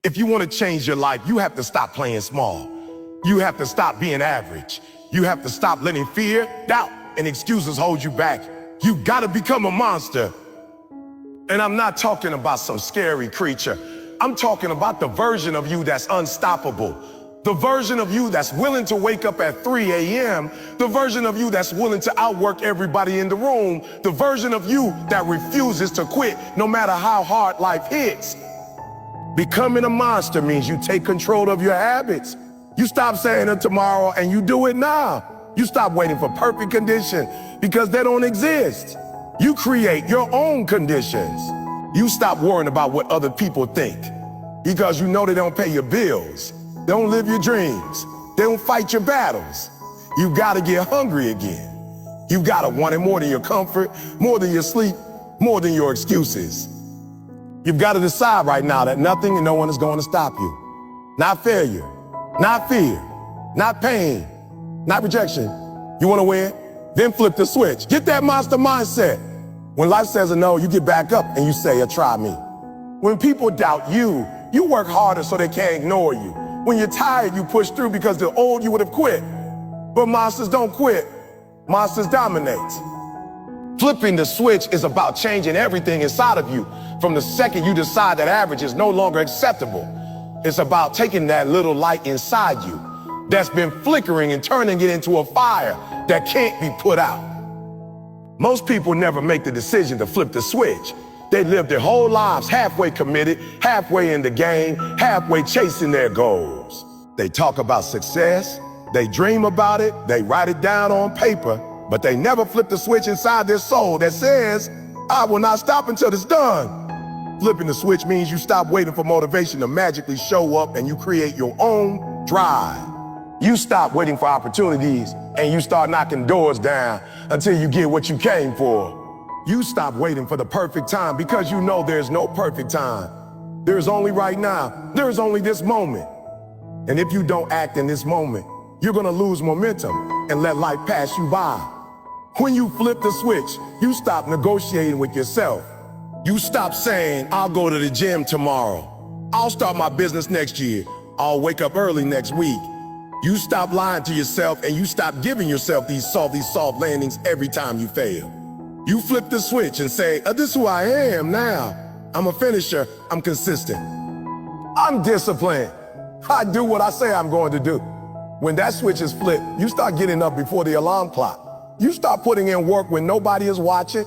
If you want to change your life, you have to stop playing small. You have to stop being average. You have to stop letting fear, doubt, and excuses hold you back. You gotta become a monster. And I'm not talking about some scary creature. I'm talking about the version of you that's unstoppable. The version of you that's willing to wake up at 3 a.m. The version of you that's willing to outwork everybody in the room. The version of you that refuses to quit no matter how hard life hits. Becoming a monster means you take control of your habits. You stop saying it tomorrow and you do it now. You stop waiting for perfect conditions because they don't exist. You create your own conditions. You stop worrying about what other people think because you know they don't pay your bills. They don't live your dreams. They don't fight your battles. You gotta get hungry again. You gotta want it more than your comfort, more than your sleep, more than your excuses. You've got to decide right now that nothing and no one is going to stop you. Not failure, not fear, not pain, not rejection. You want to win? Then flip the switch. Get that monster mindset. When life says a no, you get back up and you say, try me. When people doubt you, you work harder so they can't ignore you. When you're tired, you push through because the old you would have quit. But monsters don't quit. Monsters dominate. Flipping the switch is about changing everything inside of you. From the second you decide that average is no longer acceptable, it's about taking that little light inside you that's been flickering and turning it into a fire that can't be put out. Most people never make the decision to flip the switch. They live their whole lives halfway committed, halfway in the game, halfway chasing their goals. They talk about success, they dream about it, they write it down on paper, but they never flip the switch inside their soul that says, I will not stop until it's done. Flipping the switch means you stop waiting for motivation to magically show up and you create your own drive. You stop waiting for opportunities and you start knocking doors down until you get what you came for. You stop waiting for the perfect time because you know there's no perfect time. There's only right now. There's only this moment. And if you don't act in this moment, you're gonna lose momentum and let life pass you by. When you flip the switch, you stop negotiating with yourself. You stop saying, I'll go to the gym tomorrow. I'll start my business next year. I'll wake up early next week. You stop lying to yourself and you stop giving yourself these soft landings every time you fail. You flip the switch and say, this is who I am now. I'm a finisher. I'm consistent. I'm disciplined. I do what I say I'm going to do. When that switch is flipped, you start getting up before the alarm clock. You start putting in work when nobody is watching.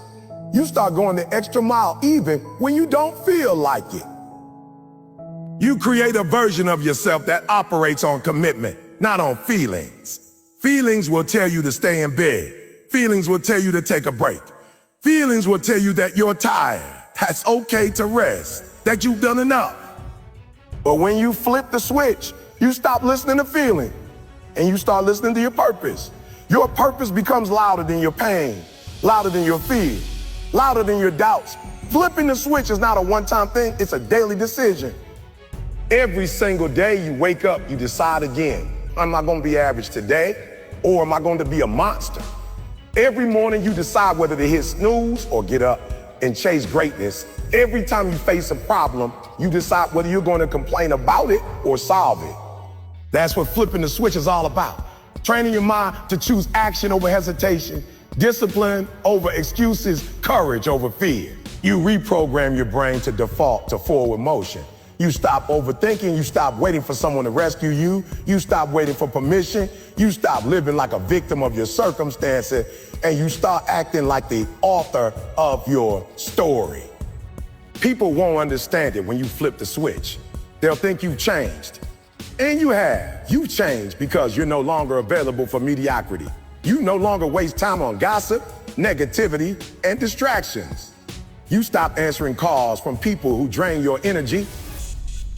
You start going the extra mile even when you don't feel like it. You create a version of yourself that operates on commitment, not on feelings. Feelings will tell you to stay in bed. Feelings will tell you to take a break. Feelings will tell you that you're tired. That's okay to rest, that you've done enough. But when you flip the switch, you stop listening to feeling and you start listening to your purpose. Your purpose becomes louder than your pain, louder than your fear, louder than your doubts. Flipping the switch is not a one-time thing, it's a daily decision. Every single day you wake up, you decide again, am I gonna be average today or am I going to be a monster? Every morning you decide whether to hit snooze or get up and chase greatness. Every time you face a problem, you decide whether you're going to complain about it or solve it. That's what flipping the switch is all about. Training your mind to choose action over hesitation, discipline over excuses, courage over fear. You reprogram your brain to default to forward motion. You stop overthinking, you stop waiting for someone to rescue you, you stop waiting for permission, you stop living like a victim of your circumstances, and you start acting like the author of your story. People won't understand it when you flip the switch. They'll think you've changed. And you have. You've changed because you're no longer available for mediocrity. You no longer waste time on gossip, negativity, and distractions. You stop answering calls from people who drain your energy.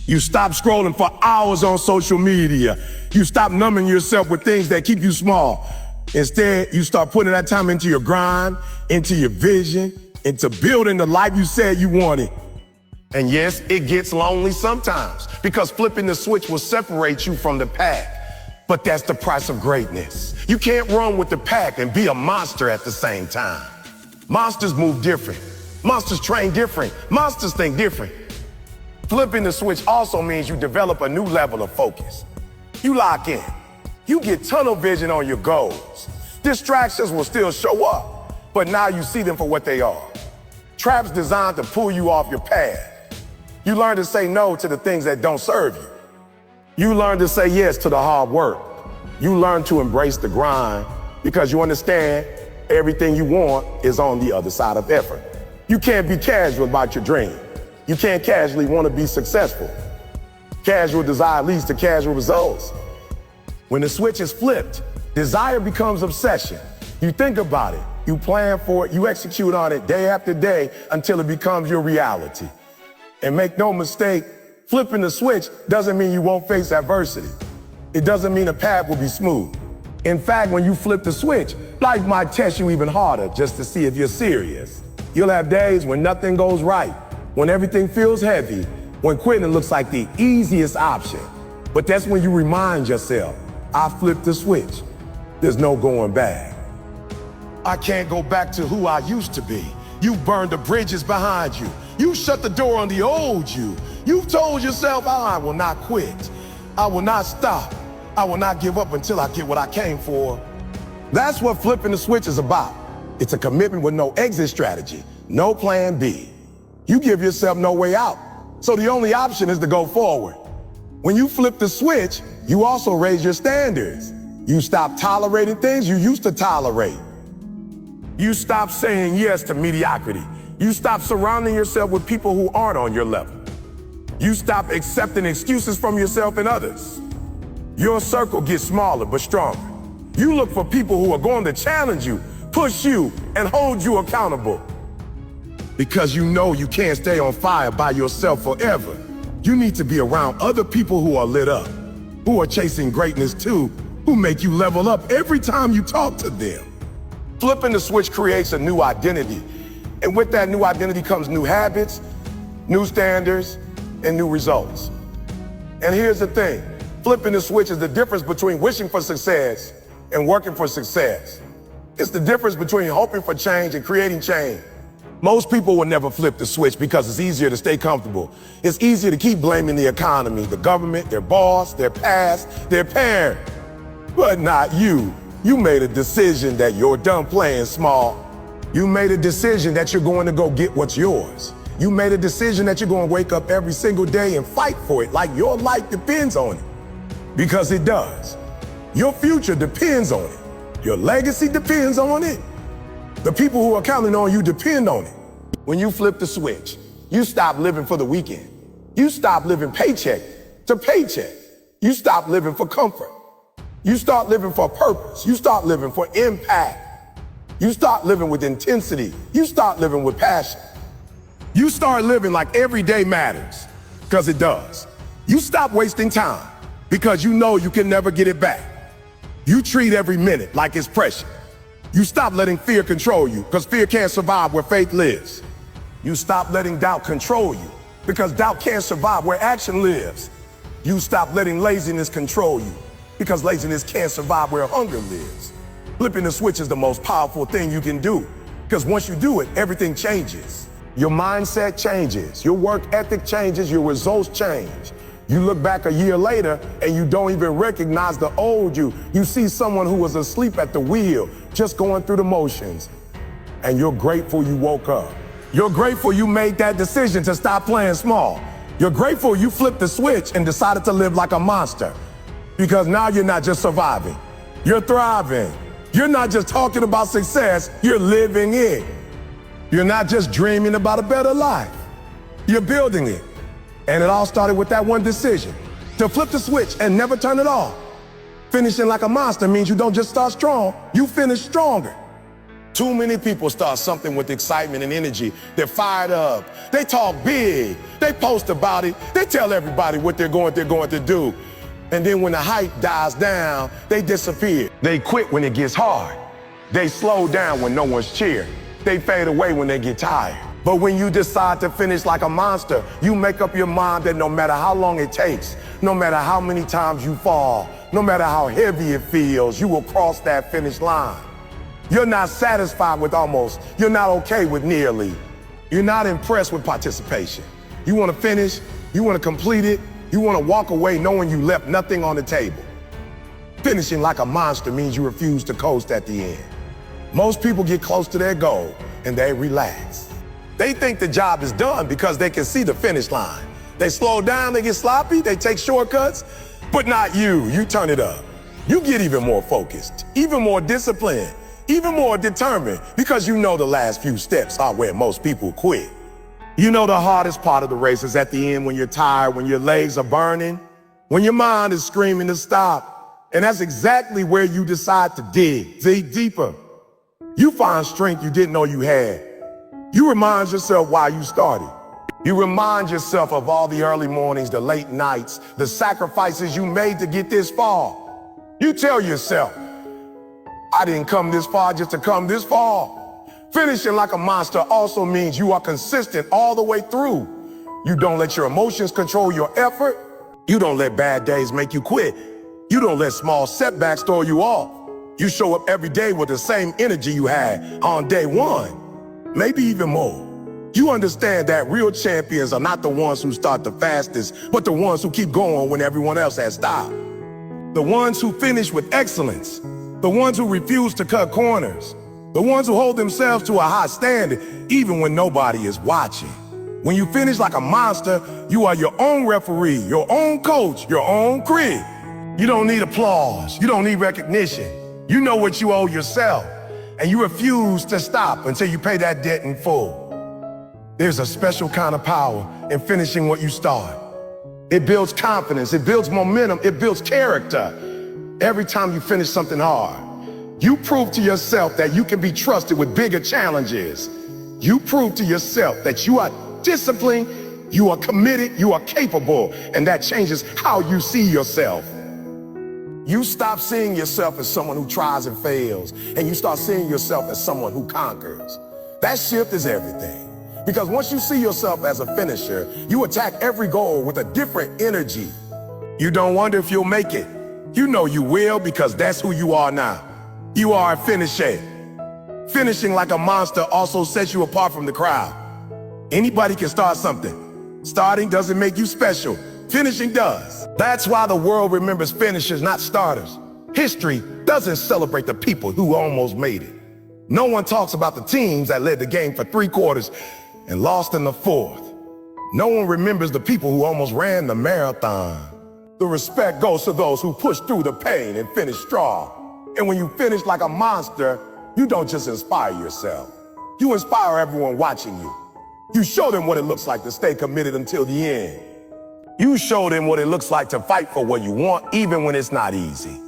You stop scrolling for hours on social media. You stop numbing yourself with things that keep you small. Instead, you start putting that time into your grind, into your vision, into building the life you said you wanted. And yes, it gets lonely sometimes because flipping the switch will separate you from the pack. But that's the price of greatness. You can't run with the pack and be a monster at the same time. Monsters move different. Monsters train different. Monsters think different. Flipping the switch also means you develop a new level of focus. You lock in. You get tunnel vision on your goals. Distractions will still show up, but now you see them for what they are. Traps designed to pull you off your path. You learn to say no to the things that don't serve you. You learn to say yes to the hard work. You learn to embrace the grind because you understand everything you want is on the other side of effort. You can't be casual about your dream. You can't casually want to be successful. Casual desire leads to casual results. When the switch is flipped, desire becomes obsession. You think about it, you plan for it, you execute on it day after day until it becomes your reality. And make no mistake, flipping the switch doesn't mean you won't face adversity. It doesn't mean the path will be smooth. In fact, when you flip the switch, life might test you even harder just to see if you're serious. You'll have days when nothing goes right, when everything feels heavy, when quitting looks like the easiest option. But that's when you remind yourself, I flipped the switch. There's no going back. I can't go back to who I used to be. You burned the bridges behind you. You shut the door on the old you. You've told yourself, I will not quit. I will not stop. I will not give up until I get what I came for. That's what flipping the switch is about. It's a commitment with no exit strategy, no plan B. You give yourself no way out. So the only option is to go forward. When you flip the switch, you also raise your standards. You stop tolerating things you used to tolerate. You stop saying yes to mediocrity. You stop surrounding yourself with people who aren't on your level. You stop accepting excuses from yourself and others. Your circle gets smaller but stronger. You look for people who are going to challenge you, push you, and hold you accountable. Because you know you can't stay on fire by yourself forever. You need to be around other people who are lit up, who are chasing greatness too, who make you level up every time you talk to them. Flipping the switch creates a new identity. And with that new identity comes new habits, new standards, and new results. And here's the thing, flipping the switch is the difference between wishing for success and working for success. It's the difference between hoping for change and creating change. Most people will never flip the switch because it's easier to stay comfortable. It's easier to keep blaming the economy, the government, their boss, their past, their parent. But not you. You made a decision that you're done playing small. You made a decision that you're going to go get what's yours. You made a decision that you're going to wake up every single day and fight for it like your life depends on it. Because it does. Your future depends on it. Your legacy depends on it. The people who are counting on you depend on it. When you flip the switch, you stop living for the weekend. You stop living paycheck to paycheck. You stop living for comfort. You start living for purpose. You start living for impact. You start living with intensity. You start living with passion. You start living like every day matters, because it does. You stop wasting time because you know you can never get it back. You treat every minute like it's precious. You stop letting fear control you because fear can't survive where faith lives. You stop letting doubt control you because doubt can't survive where action lives. You stop letting laziness control you because laziness can't survive where hunger lives. Flipping the switch is the most powerful thing you can do because once you do it, everything changes. Your mindset changes, your work ethic changes, your results change. You look back a year later and you don't even recognize the old you. You see someone who was asleep at the wheel, just going through the motions. And you're grateful you woke up. You're grateful you made that decision to stop playing small. You're grateful you flipped the switch and decided to live like a monster. Because now you're not just surviving, you're thriving. You're not just talking about success, you're living it. You're not just dreaming about a better life, you're building it. And it all started with that one decision, to flip the switch and never turn it off. Finishing like a monster means you don't just start strong, you finish stronger. Too many people start something with excitement and energy. They're fired up, they talk big, they post about it, they tell everybody what they're going to do. And then when the hype dies down, they disappear. They quit when it gets hard. They slow down when no one's cheering. They fade away when they get tired. But when you decide to finish like a monster, you make up your mind that no matter how long it takes, no matter how many times you fall, no matter how heavy it feels, you will cross that finish line. You're not satisfied with almost. You're not okay with nearly. You're not impressed with participation. You want to finish? You want to complete it. You want to walk away knowing you left nothing on the table. Finishing like a monster means you refuse to coast at the end. Most people get close to their goal and they relax. They think the job is done because they can see the finish line. They slow down, they get sloppy, they take shortcuts, but not you. You turn it up. You get even more focused, even more disciplined, even more determined, because you know the last few steps are where most people quit. You know the hardest part of the race is at the end, when you're tired, when your legs are burning, when your mind is screaming to stop. And that's exactly where you decide to dig deeper. You find strength you didn't know you had. You remind yourself why you started. You remind yourself of all the early mornings, the late nights, the sacrifices you made to get this far. You tell yourself, I didn't come this far just to come this far. Finishing like a monster also means you are consistent all the way through. You don't let your emotions control your effort. You don't let bad days make you quit. You don't let small setbacks throw you off. You show up every day with the same energy you had on day one, maybe even more. You understand that real champions are not the ones who start the fastest, but the ones who keep going when everyone else has stopped. The ones who finish with excellence. The ones who refuse to cut corners. The ones who hold themselves to a high standard, even when nobody is watching. When you finish like a monster, you are your own referee, your own coach, your own critic. You don't need applause. You don't need recognition. You know what you owe yourself, and you refuse to stop until you pay that debt in full. There's a special kind of power in finishing what you start. It builds confidence, it builds momentum, it builds character. Every time you finish something hard, you prove to yourself that you can be trusted with bigger challenges. You prove to yourself that you are disciplined, you are committed, you are capable, and that changes how you see yourself. You stop seeing yourself as someone who tries and fails, and you start seeing yourself as someone who conquers. That shift is everything. Because once you see yourself as a finisher, you attack every goal with a different energy. You don't wonder if you'll make it. You know you will, because that's who you are now. You are a finisher. Finishing like a monster also sets you apart from the crowd. Anybody can start something. Starting doesn't make you special. Finishing does. That's why the world remembers finishers, not starters. History doesn't celebrate the people who almost made it. No one talks about the teams that led the game for 3 quarters and lost in the 4th. No one remembers the people who almost ran the marathon. The respect goes to those who push through the pain and finish strong. And when you finish like a monster, you don't just inspire yourself. You inspire everyone watching you. You show them what it looks like to stay committed until the end. You show them what it looks like to fight for what you want, even when it's not easy.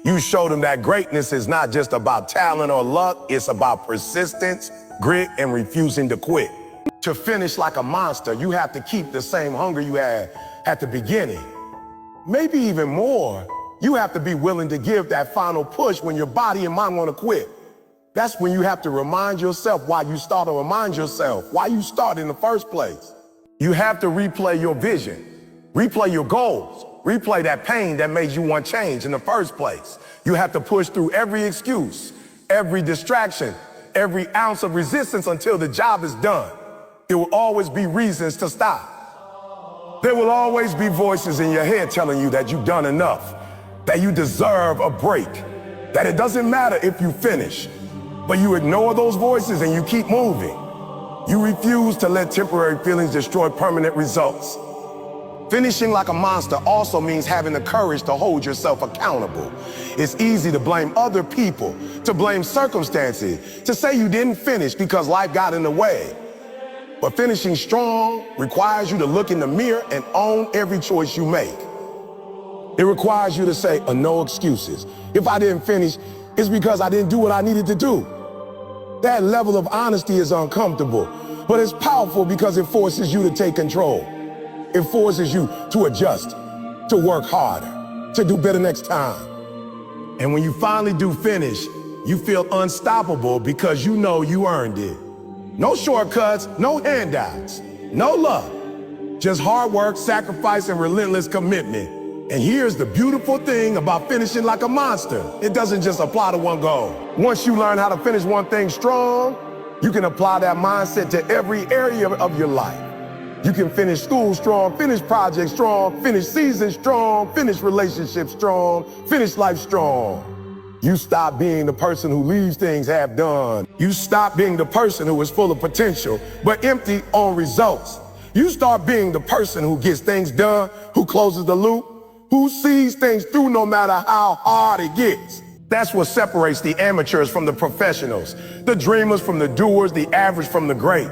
You show them that greatness is not just about talent or luck, it's about persistence, grit, and refusing to quit. To finish like a monster, you have to keep the same hunger you had at the beginning. Maybe even more. You have to be willing to give that final push when your body and mind want to quit. That's when you have to remind yourself why you start, or remind yourself why you started in the first place. You have to replay your vision, replay your goals, replay that pain that made you want change in the first place. You have to push through every excuse, every distraction, every ounce of resistance until the job is done. There will always be reasons to stop. There will always be voices in your head telling you that you've done enough, that you deserve a break, that it doesn't matter if you finish. But you ignore those voices and you keep moving. You refuse to let temporary feelings destroy permanent results. Finishing like a monster also means having the courage to hold yourself accountable. It's easy to blame other people, to blame circumstances, to say you didn't finish because life got in the way. But finishing strong requires you to look in the mirror and own every choice you make. It requires you to say, no excuses. If I didn't finish, it's because I didn't do what I needed to do. That level of honesty is uncomfortable, but it's powerful because it forces you to take control. It forces you to adjust, to work harder, to do better next time. And when you finally do finish, you feel unstoppable because you know you earned it. No shortcuts, no handouts, no luck. Just hard work, sacrifice, and relentless commitment. And here's the beautiful thing about finishing like a monster. It doesn't just apply to one goal. Once you learn how to finish one thing strong, you can apply that mindset to every area of your life. You can finish school strong, finish projects strong, finish seasons strong, finish relationships strong, finish life strong. You stop being the person who leaves things half done. You stop being the person who is full of potential, but empty on results. You start being the person who gets things done, who closes the loop, who sees things through no matter how hard it gets. That's what separates the amateurs from the professionals, the dreamers from the doers, the average from the great.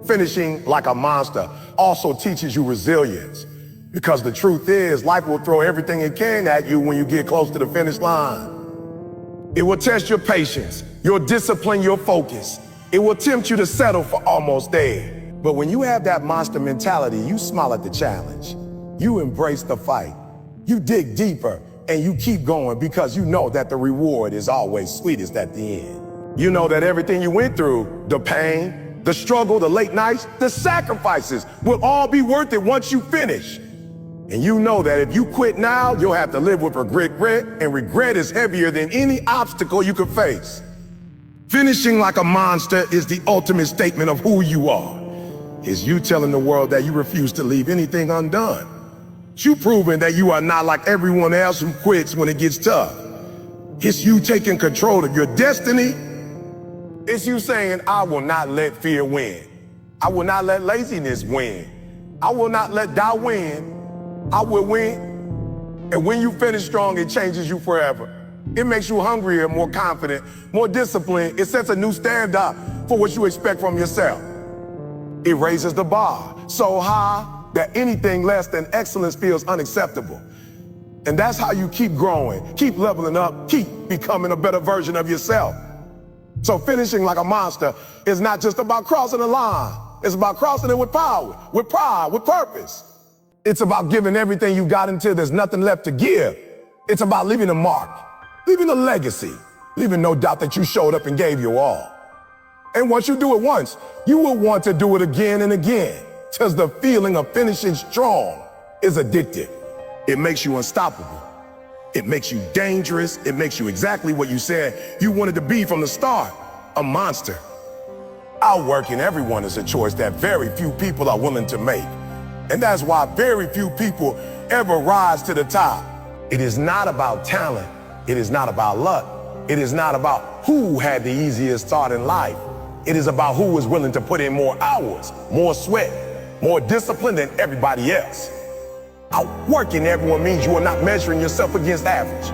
Finishing like a monster also teaches you resilience, because the truth is life will throw everything it can at you when you get close to the finish line. It will test your patience, your discipline, your focus. It will tempt you to settle for almost there. But when you have that monster mentality, you smile at the challenge. You embrace the fight. You dig deeper and you keep going because you know that the reward is always sweetest at the end. You know that everything you went through, the pain, the struggle, the late nights, the sacrifices will all be worth it once you finish. And you know that if you quit now, you'll have to live with regret, and regret is heavier than any obstacle you could face. Finishing like a monster is the ultimate statement of who you are. It's you telling the world that you refuse to leave anything undone. It's you proving that you are not like everyone else who quits when it gets tough. It's you taking control of your destiny. It's you saying, I will not let fear win. I will not let laziness win. I will not let doubt win. I will win. And when you finish strong, it changes you forever. It makes you hungrier, more confident, more disciplined. It sets a new standard for what you expect from yourself. It raises the bar so high that anything less than excellence feels unacceptable. And that's how you keep growing, keep leveling up, keep becoming a better version of yourself. So finishing like a monster is not just about crossing the line. It's about crossing it with power, with pride, with purpose. It's about giving everything you got until there's nothing left to give. It's about leaving a mark, leaving a legacy, leaving no doubt that you showed up and gave your all. And once you do it once, you will want to do it again and again, because the feeling of finishing strong is addictive. It makes you unstoppable. It makes you dangerous. It makes you exactly what you said you wanted to be from the start, a monster. Outworking everyone is a choice that very few people are willing to make. And that's why very few people ever rise to the top. It is not about talent. It is not about luck. It is not about who had the easiest start in life. It is about who is willing to put in more hours, more sweat, more discipline than everybody else. Outworking everyone means you are not measuring yourself against average.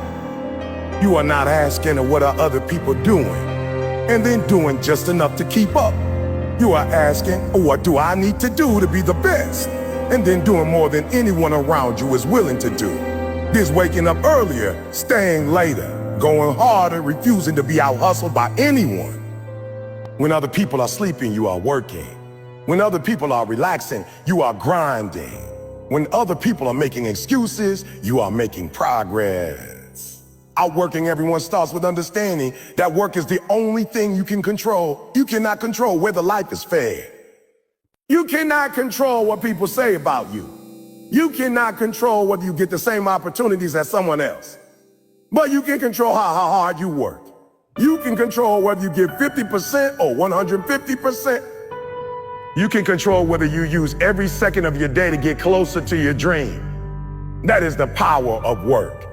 You are not asking what are other people doing and then doing just enough to keep up. You are asking, what do I need to do to be the best? And then doing more than anyone around you is willing to do. This waking up earlier, staying later, going harder, refusing to be out-hustled by anyone. When other people are sleeping, you are working. When other people are relaxing, you are grinding. When other people are making excuses, you are making progress. Outworking everyone starts with understanding that work is the only thing you can control. You cannot control whether life is fair. You cannot control what people say about you. You cannot control whether you get the same opportunities as someone else. But you can control how hard you work. You can control whether you give 50% or 150%. You can control whether you use every second of your day to get closer to your dream. That is the power of work.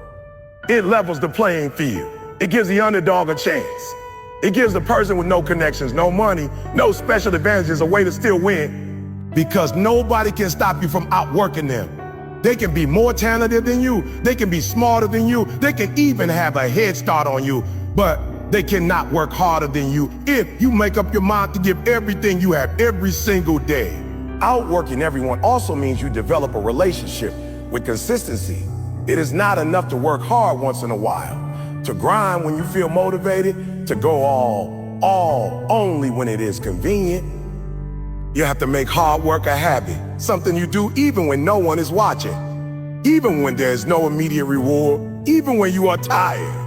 It levels the playing field. It gives the underdog a chance. It gives the person with no connections, no money, no special advantages a way to still win, because nobody can stop you from outworking them. They can be more talented than you. They can be smarter than you. They can even have a head start on you, but they cannot work harder than you if you make up your mind to give everything you have every single day. Outworking everyone also means you develop a relationship with consistency. It is not enough to work hard once in a while, to grind when you feel motivated, to go all only when it is convenient. You have to make hard work a habit, something you do even when no one is watching, even when there's no immediate reward, even when you are tired.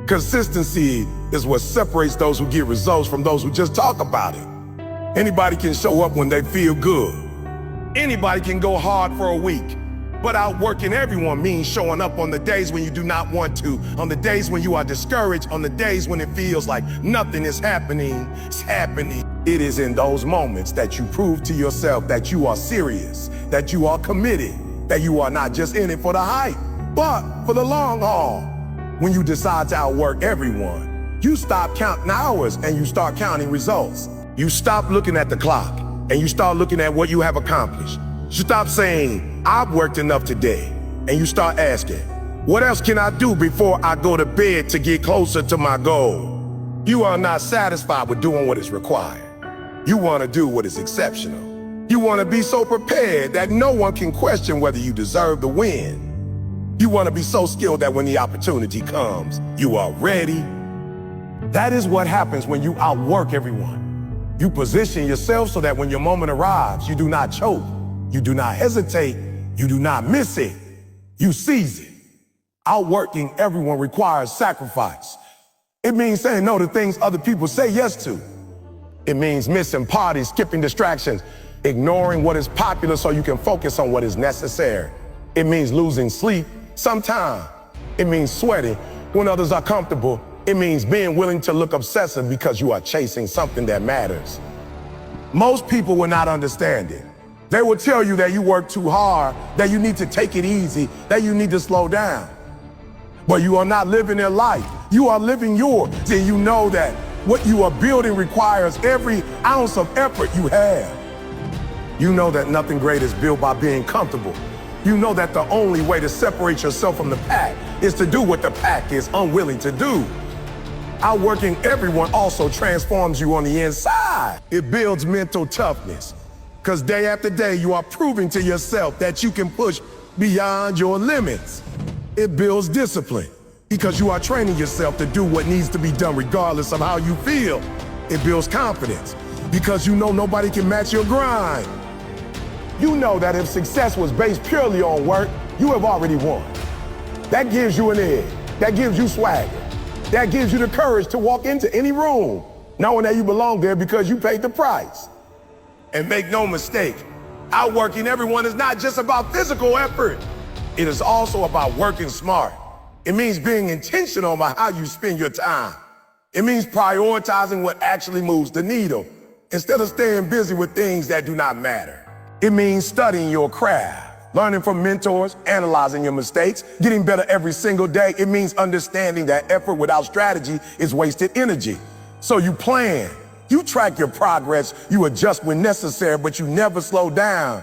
Consistency is what separates those who get results from those who just talk about it. Anybody can show up when they feel good. Anybody can go hard for a week. But outworking everyone means showing up on the days when you do not want to, on the days when you are discouraged, on the days when it feels like nothing is happening. It's happening. It is in those moments that you prove to yourself that you are serious, that you are committed, that you are not just in it for the hype, but for the long haul. When you decide to outwork everyone, you stop counting hours and you start counting results. You stop looking at the clock and you start looking at what you have accomplished. You stop saying, I've worked enough today, and you start asking, what else can I do before I go to bed to get closer to my goal? You are not satisfied with doing what is required. You want to do what is exceptional. You want to be so prepared that no one can question whether you deserve the win. You want to be so skilled that when the opportunity comes, you are ready. That is what happens when you outwork everyone. You position yourself so that when your moment arrives, you do not choke. You do not hesitate. You do not miss it. You seize it. Outworking everyone requires sacrifice. It means saying no to things other people say yes to. It means missing parties, skipping distractions, ignoring what is popular so you can focus on what is necessary. It means losing sleep sometime. It means sweating when others are comfortable. It means being willing to look obsessive because you are chasing something that matters. Most people will not understand it. They will tell you that you work too hard, that you need to take it easy, that you need to slow down. But you are not living their life. You are living yours. And you know that what you are building requires every ounce of effort you have. You know that nothing great is built by being comfortable. You know that the only way to separate yourself from the pack is to do what the pack is unwilling to do. Outworking everyone also transforms you on the inside. It builds mental toughness. Because day after day, you are proving to yourself that you can push beyond your limits. It builds discipline because you are training yourself to do what needs to be done regardless of how you feel. It builds confidence because you know nobody can match your grind. You know that if success was based purely on work, you have already won. That gives you an edge. That gives you swagger. That gives you the courage to walk into any room, knowing that you belong there because you paid the price. And make no mistake, outworking everyone is not just about physical effort. It is also about working smart. It means being intentional about how you spend your time. It means prioritizing what actually moves the needle instead of staying busy with things that do not matter. It means studying your craft, learning from mentors, analyzing your mistakes, getting better every single day. It means understanding that effort without strategy is wasted energy. So you plan. You track your progress, you adjust when necessary, but you never slow down.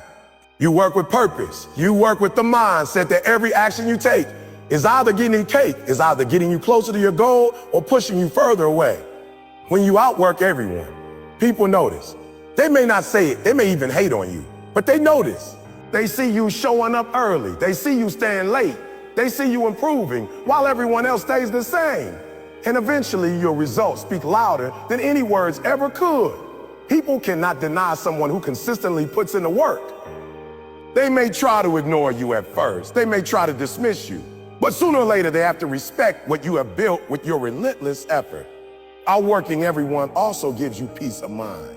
You work with purpose. You work with the mindset that every action you take is either getting you cake, is either getting you closer to your goal or pushing you further away. When you outwork everyone, people notice. They may not say it, they may even hate on you, but they notice. They see you showing up early. They see you staying late. They see you improving while everyone else stays the same. And eventually your results speak louder than any words ever could. People cannot deny someone who consistently puts in the work. They may try to ignore you at first. They may try to dismiss you. But sooner or later, they have to respect what you have built with your relentless effort. Outworking everyone also gives you peace of mind.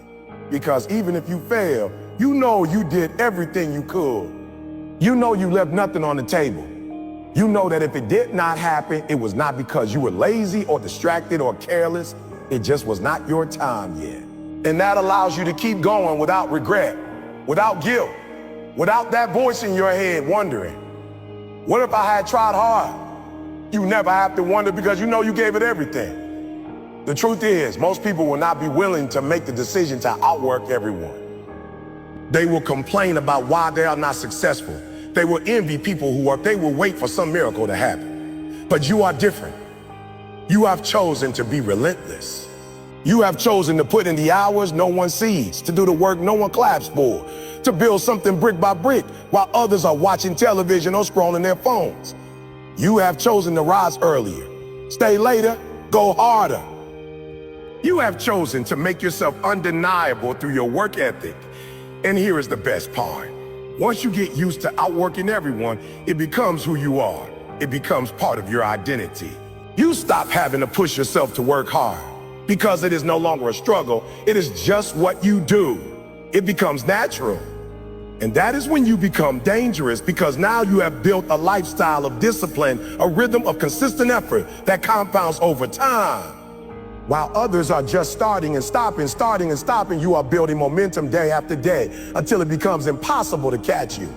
Because even if you fail, you know you did everything you could. You know you left nothing on the table. You know that if it did not happen, it was not because you were lazy or distracted or careless. It just was not your time yet. And that allows you to keep going without regret, without guilt, without that voice in your head wondering, what if I had tried hard? You never have to wonder because you know you gave it everything. The truth is, most people will not be willing to make the decision to outwork everyone. They will complain about why they are not successful. They will envy people who are, they will wait for some miracle to happen. But you are different. You have chosen to be relentless. You have chosen to put in the hours no one sees, to do the work no one claps for, to build something brick by brick while others are watching television or scrolling their phones. You have chosen to rise earlier, stay later, go harder. You have chosen to make yourself undeniable through your work ethic. And here is the best part. Once you get used to outworking everyone, it becomes who you are. It becomes part of your identity. You stop having to push yourself to work hard because it is no longer a struggle. It is just what you do. It becomes natural. And that is when you become dangerous, because now you have built a lifestyle of discipline, a rhythm of consistent effort that compounds over time. While others are just starting and stopping, starting and stopping, you are building momentum day after day until it becomes impossible to catch you.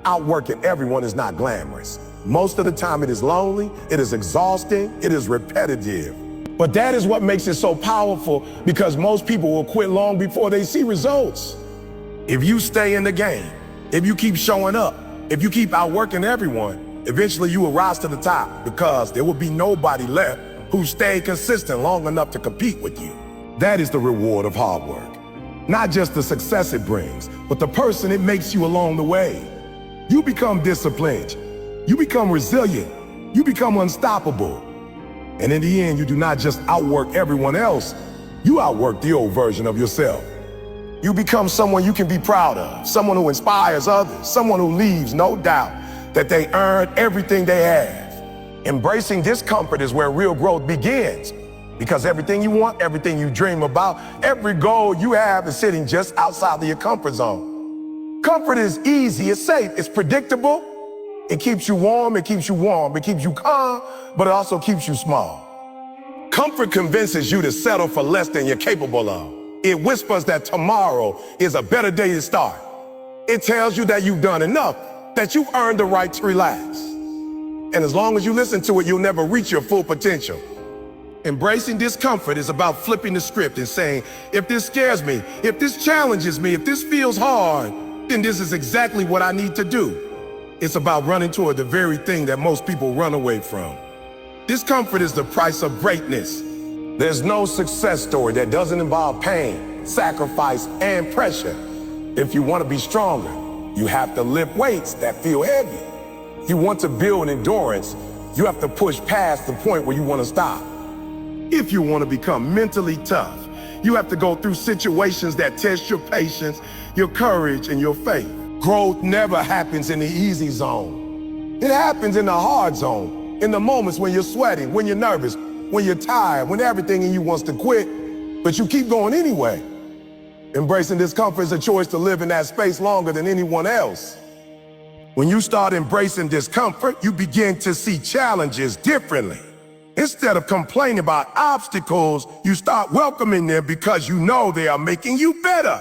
Outworking everyone is not glamorous. Most of the time it is lonely, it is exhausting, it is repetitive. But that is what makes it so powerful, because most people will quit long before they see results. If you stay in the game, if you keep showing up, if you keep outworking everyone, eventually you will rise to the top, because there will be nobody left who stayed consistent long enough to compete with you. That is the reward of hard work. Not just the success it brings, but the person it makes you along the way. You become disciplined, you become resilient, you become unstoppable. And in the end, you do not just outwork everyone else, you outwork the old version of yourself. You become someone you can be proud of, someone who inspires others, someone who leaves no doubt that they earned everything they have. Embracing discomfort is where real growth begins, because everything you want, everything you dream about, every goal you have is sitting just outside of your comfort zone. Comfort is easy, it's safe, it's predictable. It keeps you warm, it keeps you calm, but it also keeps you small. Comfort convinces you to settle for less than you're capable of. It whispers that tomorrow is a better day to start. It tells you that you've done enough, that you've earned the right to relax. And as long as you listen to it, you'll never reach your full potential. Embracing discomfort is about flipping the script and saying, if this scares me, if this challenges me, if this feels hard, then this is exactly what I need to do. It's about running toward the very thing that most people run away from. Discomfort is the price of greatness. There's no success story that doesn't involve pain, sacrifice, and pressure. If you want to be stronger, you have to lift weights that feel heavy. If you want to build endurance, you have to push past the point where you want to stop. If you want to become mentally tough, you have to go through situations that test your patience, your courage, and your faith. Growth never happens in the easy zone. It happens in the hard zone, in the moments when you're sweating, when you're nervous, when you're tired, when everything in you wants to quit, but you keep going anyway. Embracing discomfort is a choice to live in that space longer than anyone else. When you start embracing discomfort, you begin to see challenges differently. Instead of complaining about obstacles, you start welcoming them because you know they are making you better.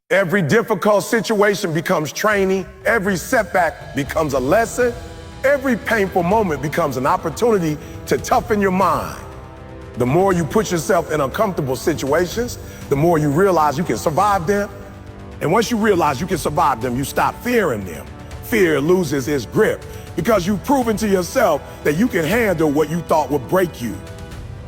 Every difficult situation becomes training. Every setback becomes a lesson. Every painful moment becomes an opportunity to toughen your mind. The more you put yourself in uncomfortable situations, the more you realize you can survive them. And once you realize you can survive them, you stop fearing them. Fear loses its grip because you've proven to yourself that you can handle what you thought would break you.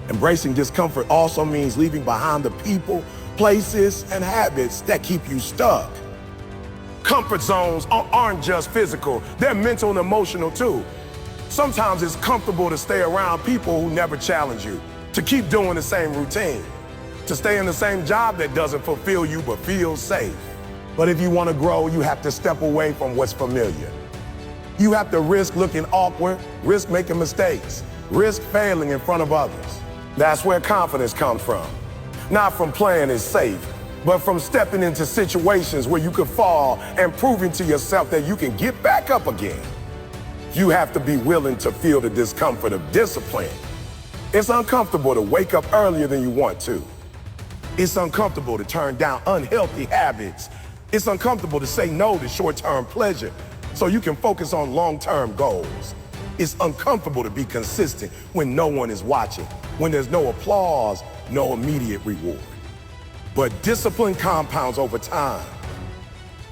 Embracing discomfort also means leaving behind the people, places, and habits that keep you stuck. Comfort zones aren't just physical, they're mental and emotional too. Sometimes it's comfortable to stay around people who never challenge you, to keep doing the same routine, to stay in the same job that doesn't fulfill you but feels safe. But if you want to grow, you have to step away from what's familiar. You have to risk looking awkward, risk making mistakes, risk failing in front of others. That's where confidence comes from. Not from playing it safe, but from stepping into situations where you could fall and proving to yourself that you can get back up again. You have to be willing to feel the discomfort of discipline. It's uncomfortable to wake up earlier than you want to. It's uncomfortable to turn down unhealthy habits. It's uncomfortable to say no to short-term pleasure so you can focus on long-term goals. It's uncomfortable to be consistent when no one is watching, when there's no applause, no immediate reward. But discipline compounds over time.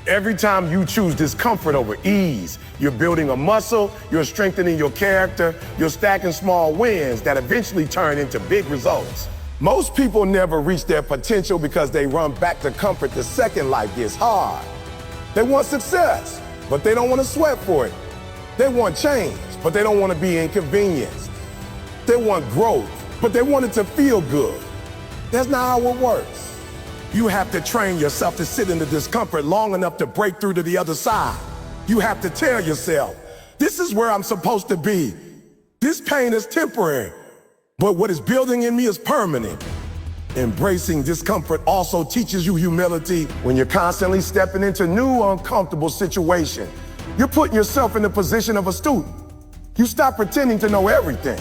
Every time you choose discomfort over ease, you're building a muscle, you're strengthening your character, you're stacking small wins that eventually turn into big results. Most people never reach their potential because they run back to comfort the second life gets hard. They want success, but they don't want to sweat for it. They want change, but they don't want to be inconvenienced. They want growth, but they want it to feel good. That's not how it works. You have to train yourself to sit in the discomfort long enough to break through to the other side. You have to tell yourself, this is where I'm supposed to be. This pain is temporary, but what is building in me is permanent. Embracing discomfort also teaches you humility. When you're constantly stepping into new uncomfortable situations, you're putting yourself in the position of a student. You stop pretending to know everything.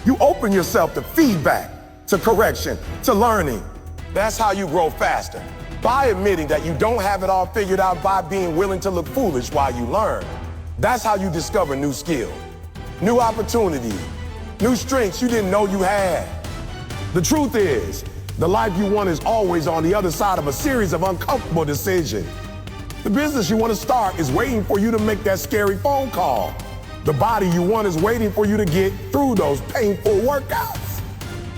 You open yourself to feedback, to correction, to learning. That's how you grow faster. By admitting that you don't have it all figured out, by being willing to look foolish while you learn. That's how you discover new skills, new opportunities, new strengths you didn't know you had. The truth is, the life you want is always on the other side of a series of uncomfortable decisions. The business you want to start is waiting for you to make that scary phone call. The body you want is waiting for you to get through those painful workouts.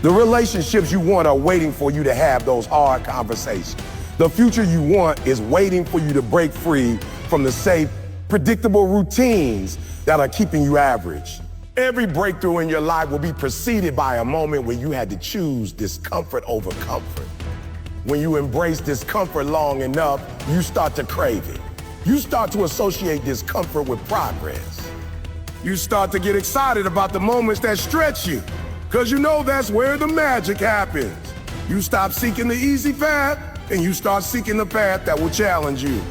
The relationships you want are waiting for you to have those hard conversations. The future you want is waiting for you to break free from the safe, predictable routines that are keeping you average. Every breakthrough in your life will be preceded by a moment where you had to choose discomfort over comfort. When you embrace discomfort long enough, you start to crave it. You start to associate discomfort with progress. You start to get excited about the moments that stretch you, because you know that's where the magic happens. You stop seeking the easy path, and you start seeking the path that will challenge you.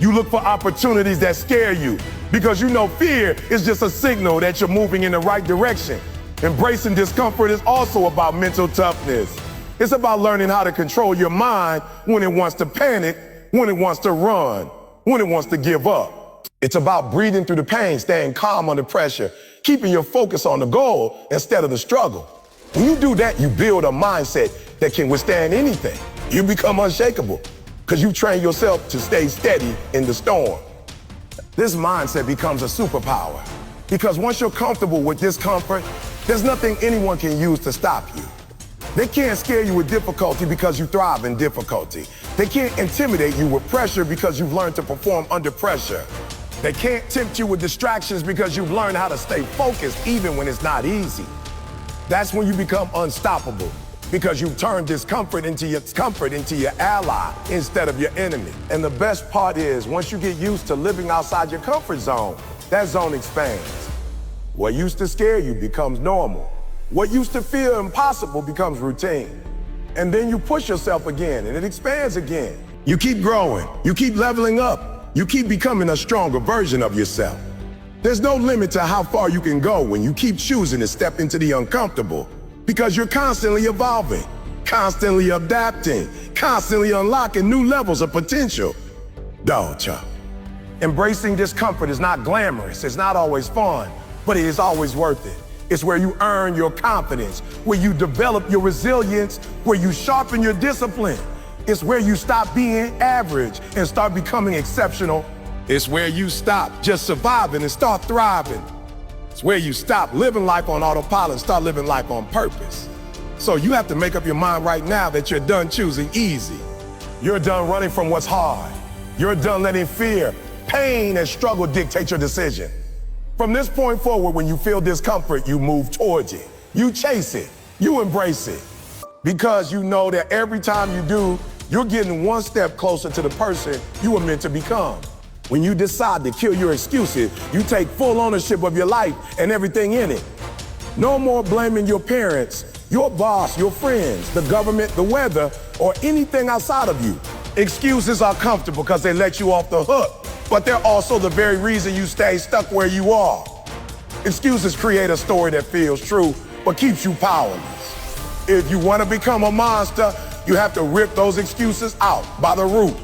You look for opportunities that scare you, because you know fear is just a signal that you're moving in the right direction. Embracing discomfort is also about mental toughness. It's about learning how to control your mind when it wants to panic, when it wants to run, when it wants to give up. It's about breathing through the pain, staying calm under pressure, keeping your focus on the goal instead of the struggle. When you do that, you build a mindset that can withstand anything. You become unshakable because you train yourself to stay steady in the storm. This mindset becomes a superpower because once you're comfortable with discomfort, there's nothing anyone can use to stop you. They can't scare you with difficulty because you thrive in difficulty. They can't intimidate you with pressure because you've learned to perform under pressure. They can't tempt you with distractions because you've learned how to stay focused even when it's not easy. That's when you become unstoppable because you've turned discomfort into your ally instead of your enemy. And the best part is, once you get used to living outside your comfort zone, that zone expands. What used to scare you becomes normal. What used to feel impossible becomes routine. And then you push yourself again, and it expands again. You keep growing, you keep leveling up, you keep becoming a stronger version of yourself. There's no limit to how far you can go when you keep choosing to step into the uncomfortable, because you're constantly evolving, constantly adapting, constantly unlocking new levels of potential. Don't you? Embracing discomfort is not glamorous, it's not always fun, but it is always worth it. It's where you earn your confidence, where you develop your resilience, where you sharpen your discipline. It's where you stop being average and start becoming exceptional. It's where you stop just surviving and start thriving. It's where you stop living life on autopilot and start living life on purpose. So you have to make up your mind right now that you're done choosing easy. You're done running from what's hard. You're done letting fear, pain, and struggle dictate your decision. From this point forward, when you feel discomfort, you move towards it. You chase it. You embrace it. Because you know that every time you do, you're getting one step closer to the person you were meant to become. When you decide to kill your excuses, you take full ownership of your life and everything in it. No more blaming your parents, your boss, your friends, the government, the weather, or anything outside of you. Excuses are comfortable because they let you off the hook, but they're also the very reason you stay stuck where you are. Excuses create a story that feels true, but keeps you powerless. If you want to become a monster, you have to rip those excuses out by the root.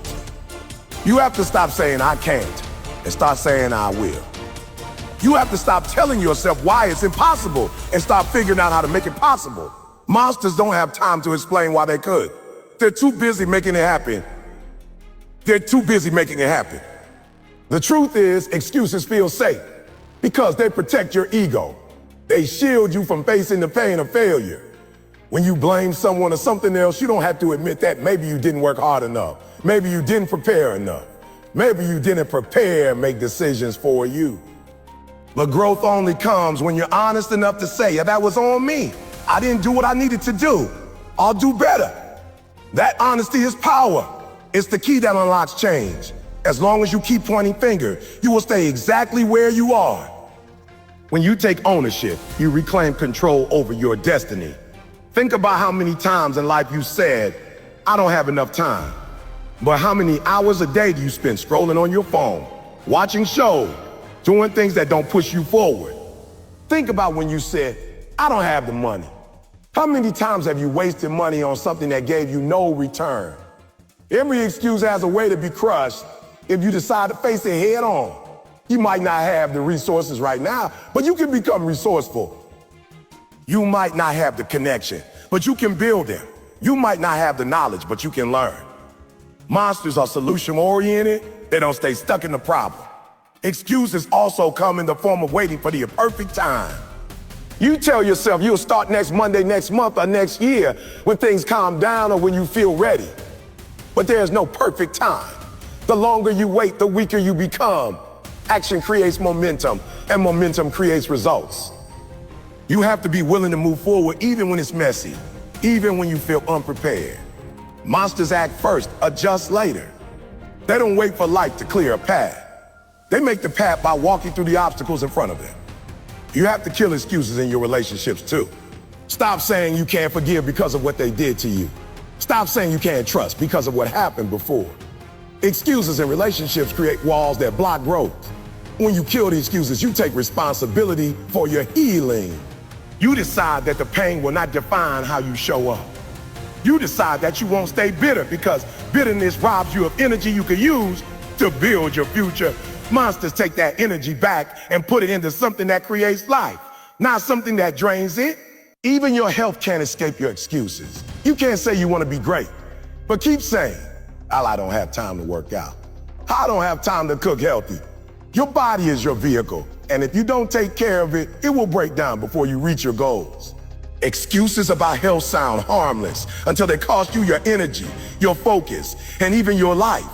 You have to stop saying I can't and start saying I will. You have to stop telling yourself why it's impossible and start figuring out how to make it possible. Monsters don't have time to explain why they could. They're too busy making it happen. They're too busy making it happen. The truth is, excuses feel safe because they protect your ego. They shield you from facing the pain of failure. When you blame someone or something else, you don't have to admit that maybe you didn't work hard enough. Maybe you didn't prepare enough. Maybe you didn't prepare and make decisions for you. But growth only comes when you're honest enough to say, yeah, that was on me. I didn't do what I needed to do. I'll do better. That honesty is power. It's the key that unlocks change. As long as you keep pointing fingers, you will stay exactly where you are. When you take ownership, you reclaim control over your destiny. Think about how many times in life you said, I don't have enough time. But how many hours a day do you spend scrolling on your phone, watching shows, doing things that don't push you forward? Think about when you said, I don't have the money. How many times have you wasted money on something that gave you no return? Every excuse has a way to be crushed if you decide to face it head on. You might not have the resources right now, but you can become resourceful. You might not have the connection, but you can build them. You might not have the knowledge, but you can learn. Monsters are solution-oriented. They don't stay stuck in the problem. Excuses also come in the form of waiting for the perfect time. You tell yourself you'll start next Monday, next month, or next year when things calm down or when you feel ready. But there's no perfect time. The longer you wait, the weaker you become. Action creates momentum, and momentum creates results. You have to be willing to move forward even when it's messy, even when you feel unprepared. Monsters act first, adjust later. They don't wait for life to clear a path. They make the path by walking through the obstacles in front of them. You have to kill excuses in your relationships too. Stop saying you can't forgive because of what they did to you. Stop saying you can't trust because of what happened before. Excuses in relationships create walls that block growth. When you kill the excuses, you take responsibility for your healing. You decide that the pain will not define how you show up. You decide that you won't stay bitter because bitterness robs you of energy you can use to build your future. Monsters take that energy back and put it into something that creates life, not something that drains it. Even your health can't escape your excuses. You can't say you want to be great, but keep saying, I don't have time to work out. I don't have time to cook healthy. Your body is your vehicle, and if you don't take care of it, it will break down before you reach your goals. Excuses about health sound harmless until they cost you your energy, your focus, and even your life.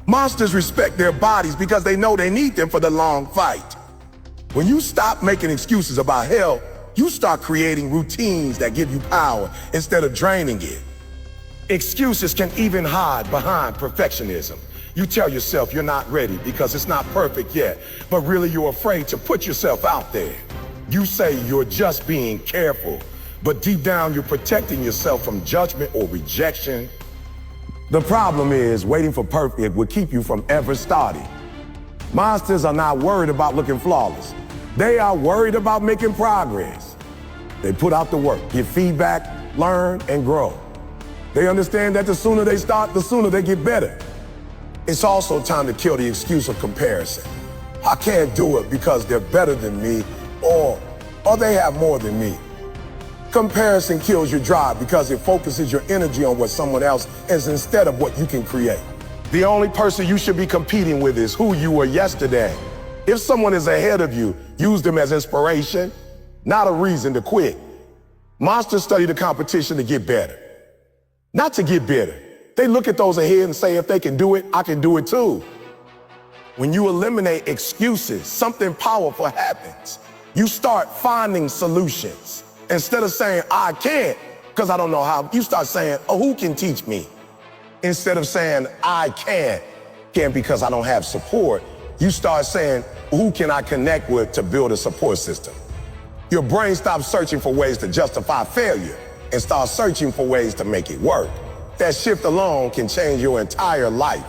Monsters respect their bodies because they know they need them for the long fight. When you stop making excuses about health, you start creating routines that give you power instead of draining it. Excuses can even hide behind perfectionism. You tell yourself you're not ready because it's not perfect yet, but really you're afraid to put yourself out there. You say you're just being careful, but deep down you're protecting yourself from judgment or rejection. The problem is waiting for perfect will keep you from ever starting. Monsters are not worried about looking flawless. They are worried about making progress. They put out the work, give feedback, learn, and grow. They understand that the sooner they start, the sooner they get better. It's also time to kill the excuse of comparison. I can't do it because they're better than me or they have more than me. Comparison kills your drive because it focuses your energy on what someone else is instead of what you can create. The only person you should be competing with is who you were yesterday. If someone is ahead of you, use them as inspiration, not a reason to quit. Monsters study the competition to get better, not to get bitter. They look at those ahead and say, if they can do it, I can do it too. When you eliminate excuses, something powerful happens. You start finding solutions. Instead of saying, I can't, because I don't know how, you start saying, oh, who can teach me? Instead of saying, I can't because I don't have support, you start saying, who can I connect with to build a support system? Your brain stops searching for ways to justify failure and starts searching for ways to make it work. That shift alone can change your entire life.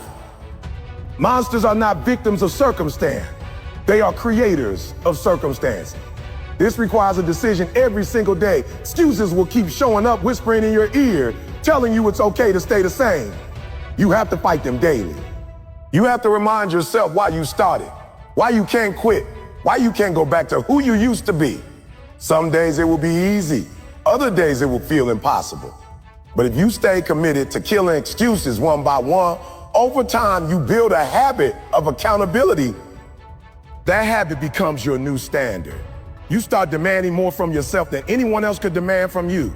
Monsters are not victims of circumstance. They are creators of circumstance. This requires a decision every single day. Excuses will keep showing up, whispering in your ear, telling you it's okay to stay the same. You have to fight them daily. You have to remind yourself why you started, why you can't quit, why you can't go back to who you used to be. Some days it will be easy. Other days it will feel impossible. But if you stay committed to killing excuses one by one, over time you build a habit of accountability. That habit becomes your new standard. You start demanding more from yourself than anyone else could demand from you.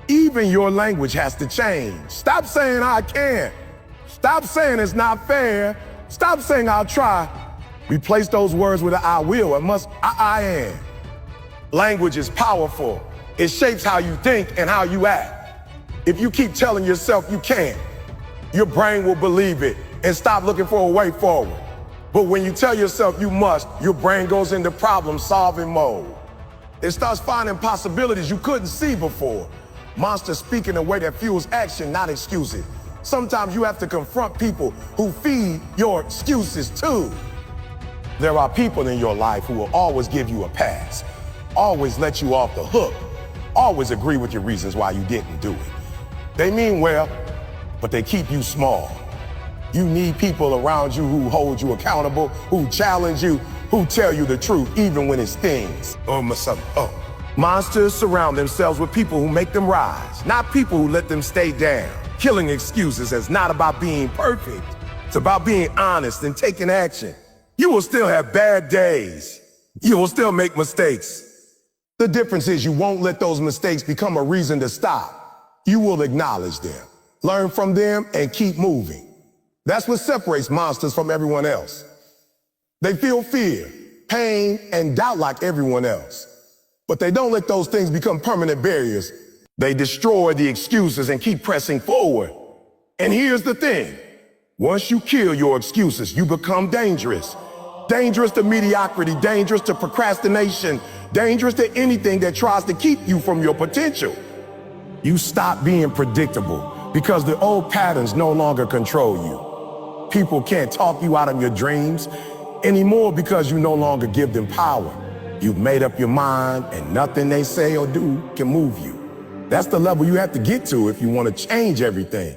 Even your language has to change. Stop saying I can't. Stop saying it's not fair. Stop saying I'll try. Replace those words with an I will, I am. Language is powerful. It shapes how you think and how you act. If you keep telling yourself you can't, your brain will believe it and stop looking for a way forward. But when you tell yourself you must, your brain goes into problem-solving mode. It starts finding possibilities you couldn't see before. Monsters speak in a way that fuels action, not excuses. Sometimes you have to confront people who feed your excuses too. There are people in your life who will always give you a pass, always let you off the hook, always agree with your reasons why you didn't do it. They mean well, but they keep you small. You need people around you who hold you accountable, who challenge you, who tell you the truth even when it stings. Monsters surround themselves with people who make them rise, not people who let them stay down. Killing excuses is not about being perfect. It's about being honest and taking action. You will still have bad days. You will still make mistakes. The difference is you won't let those mistakes become a reason to stop. You will acknowledge them, learn from them, and keep moving. That's what separates monsters from everyone else. They feel fear, pain, and doubt like everyone else. But they don't let those things become permanent barriers. They destroy the excuses and keep pressing forward. And here's the thing. Once you kill your excuses, you become dangerous. Dangerous to mediocrity, dangerous to procrastination, dangerous to anything that tries to keep you from your potential. You stop being predictable because the old patterns no longer control you. People can't talk you out of your dreams anymore because you no longer give them power. You've made up your mind and nothing they say or do can move you. That's the level you have to get to if you want to change everything.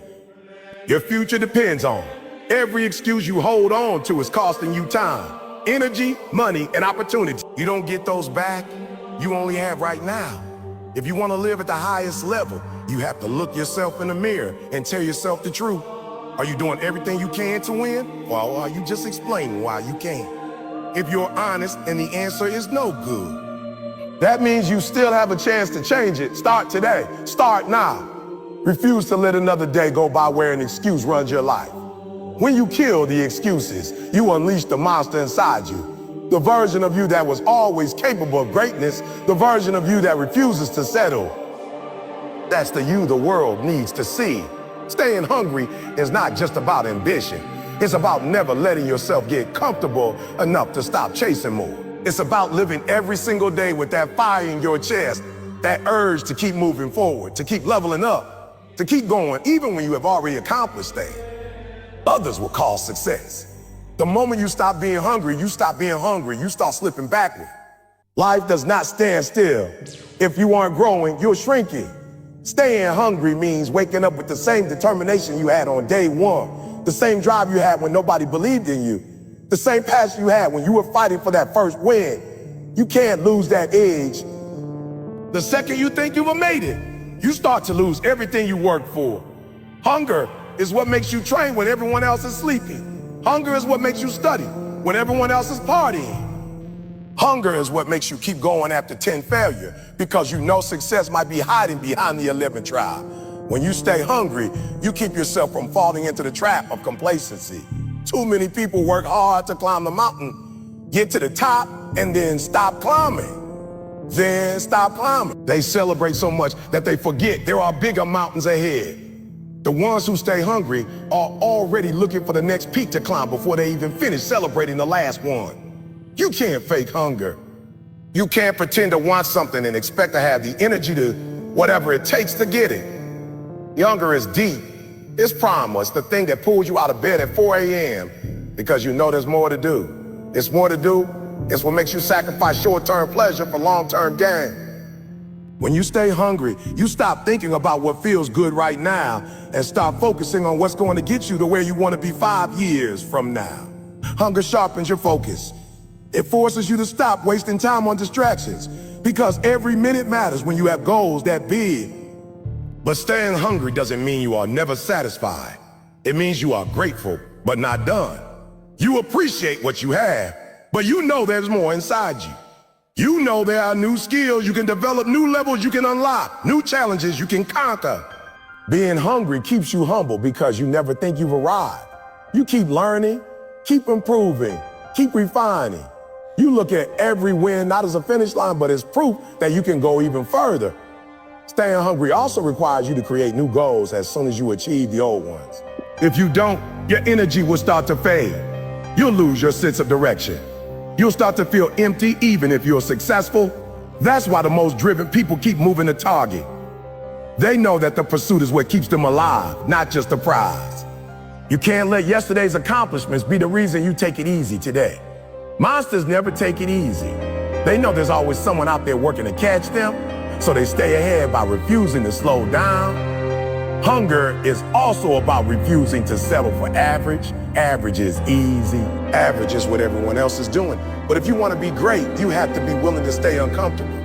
Your future depends on it. Every excuse you hold on to is costing you time, energy, money, and opportunity. You don't get those back, you only have right now. If you want to live at the highest level, you have to look yourself in the mirror and tell yourself the truth. Are you doing everything you can to win, or are you just explaining why you can't? If you're honest and the answer is no good, that means you still have a chance to change it. Start today. Start now. Refuse to let another day go by where an excuse runs your life. When you kill the excuses, you unleash the monster inside you. The version of you that was always capable of greatness, the version of you that refuses to settle. That's the you the world needs to see. Staying hungry is not just about ambition. It's about never letting yourself get comfortable enough to stop chasing more. It's about living every single day with that fire in your chest, that urge to keep moving forward, to keep leveling up, to keep going, even when you have already accomplished things others will call success. The moment you stop being hungry, you start slipping backward. Life does not stand still. If you aren't growing, you're shrinking. Staying hungry means waking up with the same determination you had on day one, the same drive you had when nobody believed in you, the same passion you had when you were fighting for that first win. You can't lose that edge. The second you think you've made it, you start to lose everything you worked for. Hunger is what makes you train when everyone else is sleeping. Hunger is what makes you study when everyone else is partying. Hunger is what makes you keep going after 10 failure because you know success might be hiding behind the 11th trial. When you stay hungry, you keep yourself from falling into the trap of complacency. Too many people work hard to climb the mountain, get to the top, and then stop climbing. They celebrate so much that they forget there are bigger mountains ahead. The ones who stay hungry are already looking for the next peak to climb before they even finish celebrating the last one. You can't fake hunger. You can't pretend to want something and expect to have the energy to whatever it takes to get it. Hunger is deep. It's primal. It's the thing that pulls you out of bed at 4 a.m. because you know there's more to do. There's more to do. It's what makes you sacrifice short-term pleasure for long-term gain. When you stay hungry, you stop thinking about what feels good right now and start focusing on what's going to get you to where you want to be 5 years from now. Hunger sharpens your focus. It forces you to stop wasting time on distractions because every minute matters when you have goals that big. But staying hungry doesn't mean you are never satisfied. It means you are grateful, but not done. You appreciate what you have, but you know there's more inside you. You know there are new skills you can develop, new levels you can unlock, new challenges you can conquer. Being hungry keeps you humble because you never think you've arrived. You keep learning, keep improving, keep refining. You look at every win not as a finish line, but as proof that you can go even further. Staying hungry also requires you to create new goals as soon as you achieve the old ones. If you don't, your energy will start to fade. You'll lose your sense of direction. You'll start to feel empty even if you're successful. That's why the most driven people keep moving the target. They know that the pursuit is what keeps them alive, not just the prize. You can't let yesterday's accomplishments be the reason you take it easy today. Monsters never take it easy. They know there's always someone out there working to catch them, so they stay ahead by refusing to slow down. Hunger is also about refusing to settle for average. Average is easy. Average is what everyone else is doing. But if you want to be great, you have to be willing to stay uncomfortable.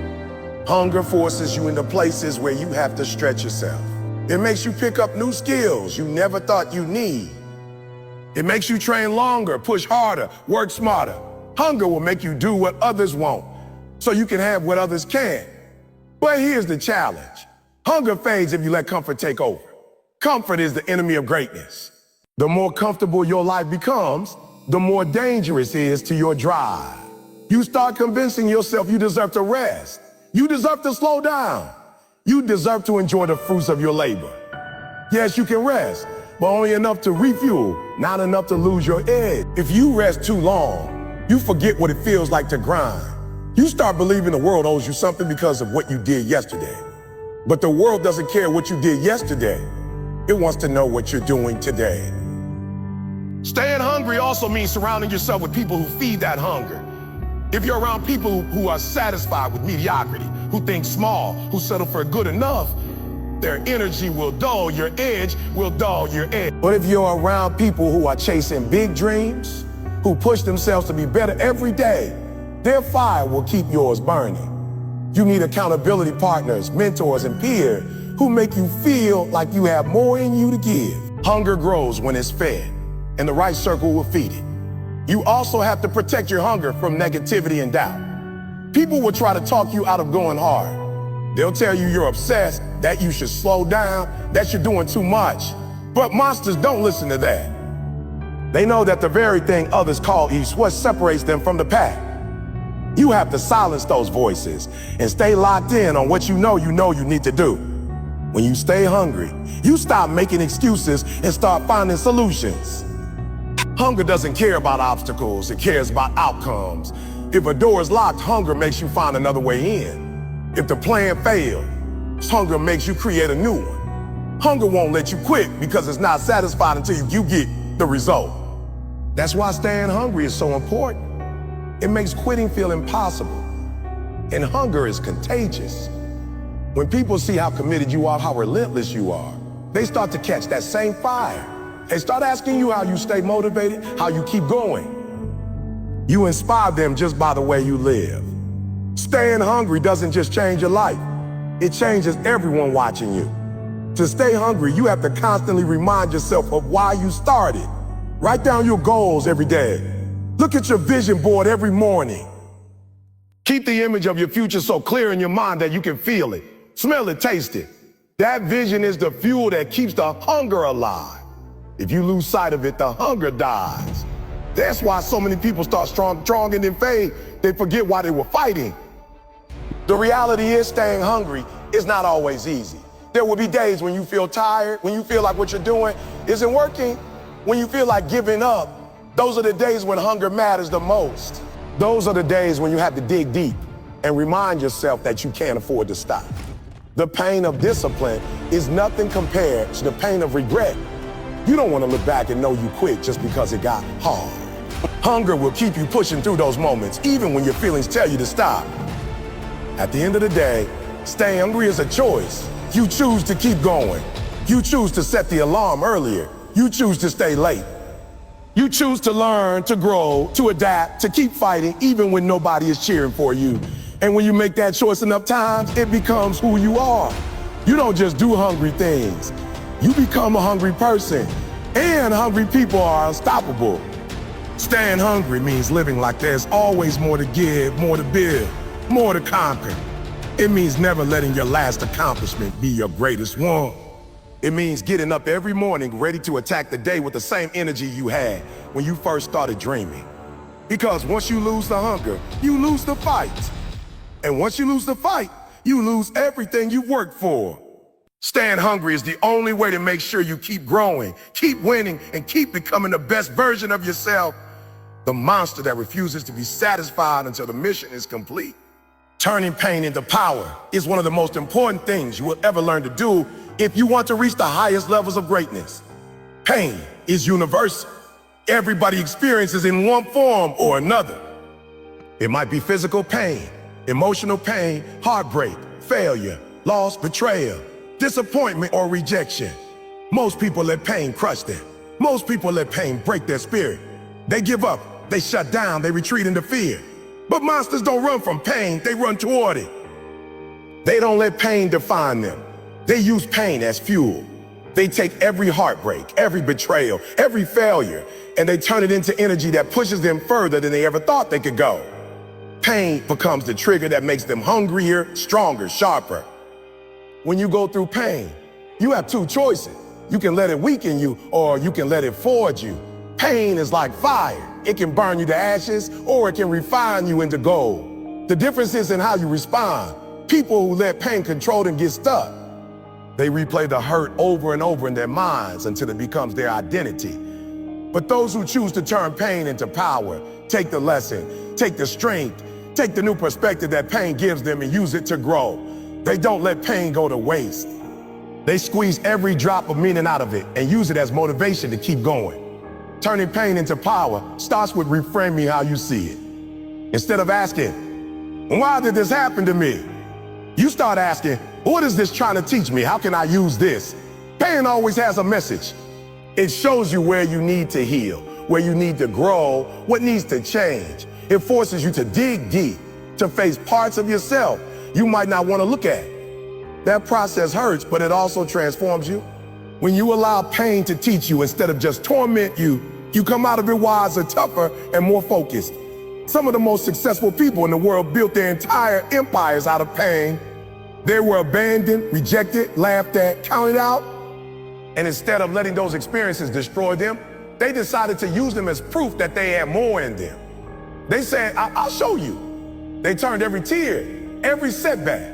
Hunger forces you into places where you have to stretch yourself. It makes you pick up new skills you never thought you need. It makes you train longer, push harder, work smarter. Hunger will make you do what others won't, so you can have what others can't. But here's the challenge. Hunger fades if you let comfort take over. Comfort is the enemy of greatness. The more comfortable your life becomes, the more dangerous it is to your drive. You start convincing yourself you deserve to rest. You deserve to slow down. You deserve to enjoy the fruits of your labor. Yes, you can rest, but only enough to refuel, not enough to lose your edge. If you rest too long, you forget what it feels like to grind. You start believing the world owes you something because of what you did yesterday. But the world doesn't care what you did yesterday. It wants to know what you're doing today. Staying hungry also means surrounding yourself with people who feed that hunger. If you're around people who are satisfied with mediocrity, who think small, who settle for good enough, their energy will dull your edge, will dull your edge. But if you're around people who are chasing big dreams, who push themselves to be better every day, their fire will keep yours burning. You need accountability partners, mentors, and peers who make you feel like you have more in you to give. Hunger grows when it's fed, and the right circle will feed it. You also have to protect your hunger from negativity and doubt. People will try to talk you out of going hard. They'll tell you you're obsessed, that you should slow down, that you're doing too much. But monsters don't listen to that. They know that the very thing others call is what separates them from the pack. You have to silence those voices and stay locked in on what you know you need to do. When you stay hungry, you stop making excuses and start finding solutions. Hunger doesn't care about obstacles, it cares about outcomes. If a door is locked, hunger makes you find another way in. If the plan failed, hunger makes you create a new one. Hunger won't let you quit because it's not satisfied until you get the result. That's why staying hungry is so important. It makes quitting feel impossible. And hunger is contagious. When people see how committed you are, how relentless you are, they start to catch that same fire. They start asking you how you stay motivated, how you keep going. You inspire them just by the way you live. Staying hungry doesn't just change your life. It changes everyone watching you. To stay hungry, you have to constantly remind yourself of why you started. Write down your goals every day. Look at your vision board every morning. Keep the image of your future so clear in your mind that you can feel it, smell it, taste it. That vision is the fuel that keeps the hunger alive. If you lose sight of it, the hunger dies. That's why so many people start strong and then fade. They forget why they were fighting. The reality is staying hungry is not always easy. There will be days when you feel tired, when you feel like what you're doing isn't working, when you feel like giving up. Those are the days when hunger matters the most. Those are the days when you have to dig deep and remind yourself that you can't afford to stop. The pain of discipline is nothing compared to the pain of regret. You don't want to look back and know you quit just because it got hard. Hunger will keep you pushing through those moments, even when your feelings tell you to stop. At the end of the day, staying hungry is a choice. You choose to keep going. You choose to set the alarm earlier. You choose to stay late. You choose to learn, to grow, to adapt, to keep fighting, even when nobody is cheering for you. And when you make that choice enough times, it becomes who you are. You don't just do hungry things. You become a hungry person. And hungry people are unstoppable. Staying hungry means living like there's always more to give, more to build, more to conquer. It means never letting your last accomplishment be your greatest one. It means getting up every morning ready to attack the day with the same energy you had when you first started dreaming. Because once you lose the hunger, you lose the fight. And once you lose the fight, you lose everything you worked for. Staying hungry is the only way to make sure you keep growing, keep winning, and keep becoming the best version of yourself. The monster that refuses to be satisfied until the mission is complete. Turning pain into power is one of the most important things you will ever learn to do if you want to reach the highest levels of greatness. Pain is universal. Everybody experiences in one form or another. It might be physical pain, emotional pain, heartbreak, failure, loss, betrayal, disappointment, or rejection. Most people let pain crush them. Most people let pain break their spirit. They give up, they shut down, they retreat into fear. But monsters don't run from pain, they run toward it. They don't let pain define them. They use pain as fuel. They take every heartbreak, every betrayal, every failure, and they turn it into energy that pushes them further than they ever thought they could go. Pain becomes the trigger that makes them hungrier, stronger, sharper. When you go through pain, you have two choices. You can let it weaken you, or you can let it forge you. Pain is like fire. It can burn you to ashes, or it can refine you into gold. The difference is in how you respond. People who let pain control them get stuck. They replay the hurt over and over in their minds until it becomes their identity. But those who choose to turn pain into power, take the lesson, take the strength, take the new perspective that pain gives them and use it to grow. They don't let pain go to waste. They squeeze every drop of meaning out of it and use it as motivation to keep going. Turning pain into power starts with reframing how you see it. Instead of asking, why did this happen to me? You start asking, what is this trying to teach me? How can I use this? Pain always has a message. It shows you where you need to heal, where you need to grow, what needs to change. It forces you to dig deep, to face parts of yourself you might not want to look at. That process hurts, but it also transforms you. When you allow pain to teach you instead of just torment you, you come out of it wiser, tougher, and more focused. Some of the most successful people in the world built their entire empires out of pain. They were abandoned, rejected, laughed at, counted out. And instead of letting those experiences destroy them, they decided to use them as proof that they had more in them. They said, I'll show you. They turned every tear, every setback,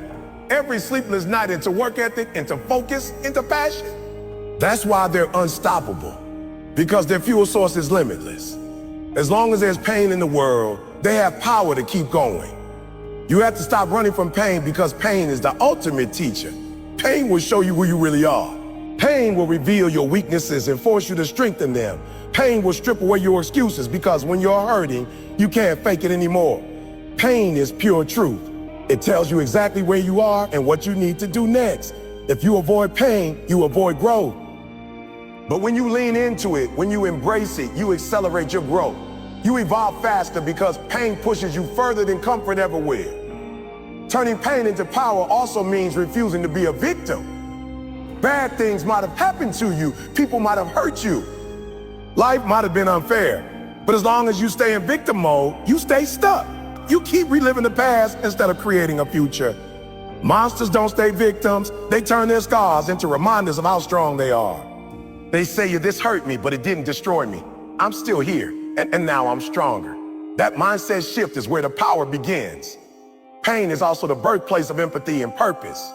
every sleepless night into work ethic, into focus, into passion. That's why they're unstoppable, because their fuel source is limitless. As long as there's pain in the world, they have power to keep going. You have to stop running from pain, because pain is the ultimate teacher. Pain will show you who you really are. Pain will reveal your weaknesses and force you to strengthen them. Pain will strip away your excuses, because when you're hurting, you can't fake it anymore. Pain is pure truth. It tells you exactly where you are and what you need to do next. If you avoid pain, you avoid growth. But when you lean into it, when you embrace it, you accelerate your growth. You evolve faster, because pain pushes you further than comfort ever will. Turning pain into power also means refusing to be a victim. Bad things might have happened to you. People might have hurt you. Life might have been unfair. But as long as you stay in victim mode, you stay stuck. You keep reliving the past instead of creating a future. Monsters don't stay victims. They turn their scars into reminders of how strong they are. They say, this hurt me, but it didn't destroy me. I'm still here, and now I'm stronger. That mindset shift is where the power begins. Pain is also the birthplace of empathy and purpose.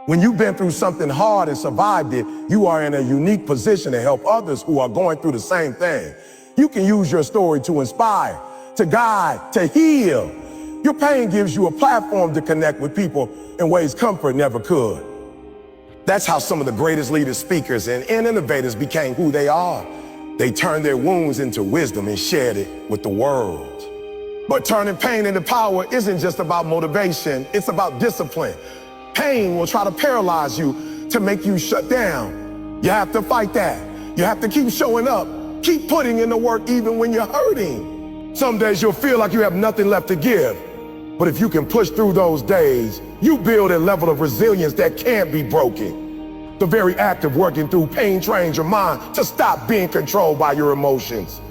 When you've been through something hard and survived it, you are in a unique position to help others who are going through the same thing. You can use your story to inspire, to guide, to heal. Your pain gives you a platform to connect with people in ways comfort never could. That's how some of the greatest leaders, speakers, and innovators became who they are. They turned their wounds into wisdom and shared it with the world. But turning pain into power isn't just about motivation, it's about discipline. Pain will try to paralyze you, to make you shut down. You have to fight that. You have to keep showing up, keep putting in the work even when you're hurting. Some days you'll feel like you have nothing left to give. But if you can push through those days, you build a level of resilience that can't be broken. The very act of working through pain trains your mind to stop being controlled by your emotions.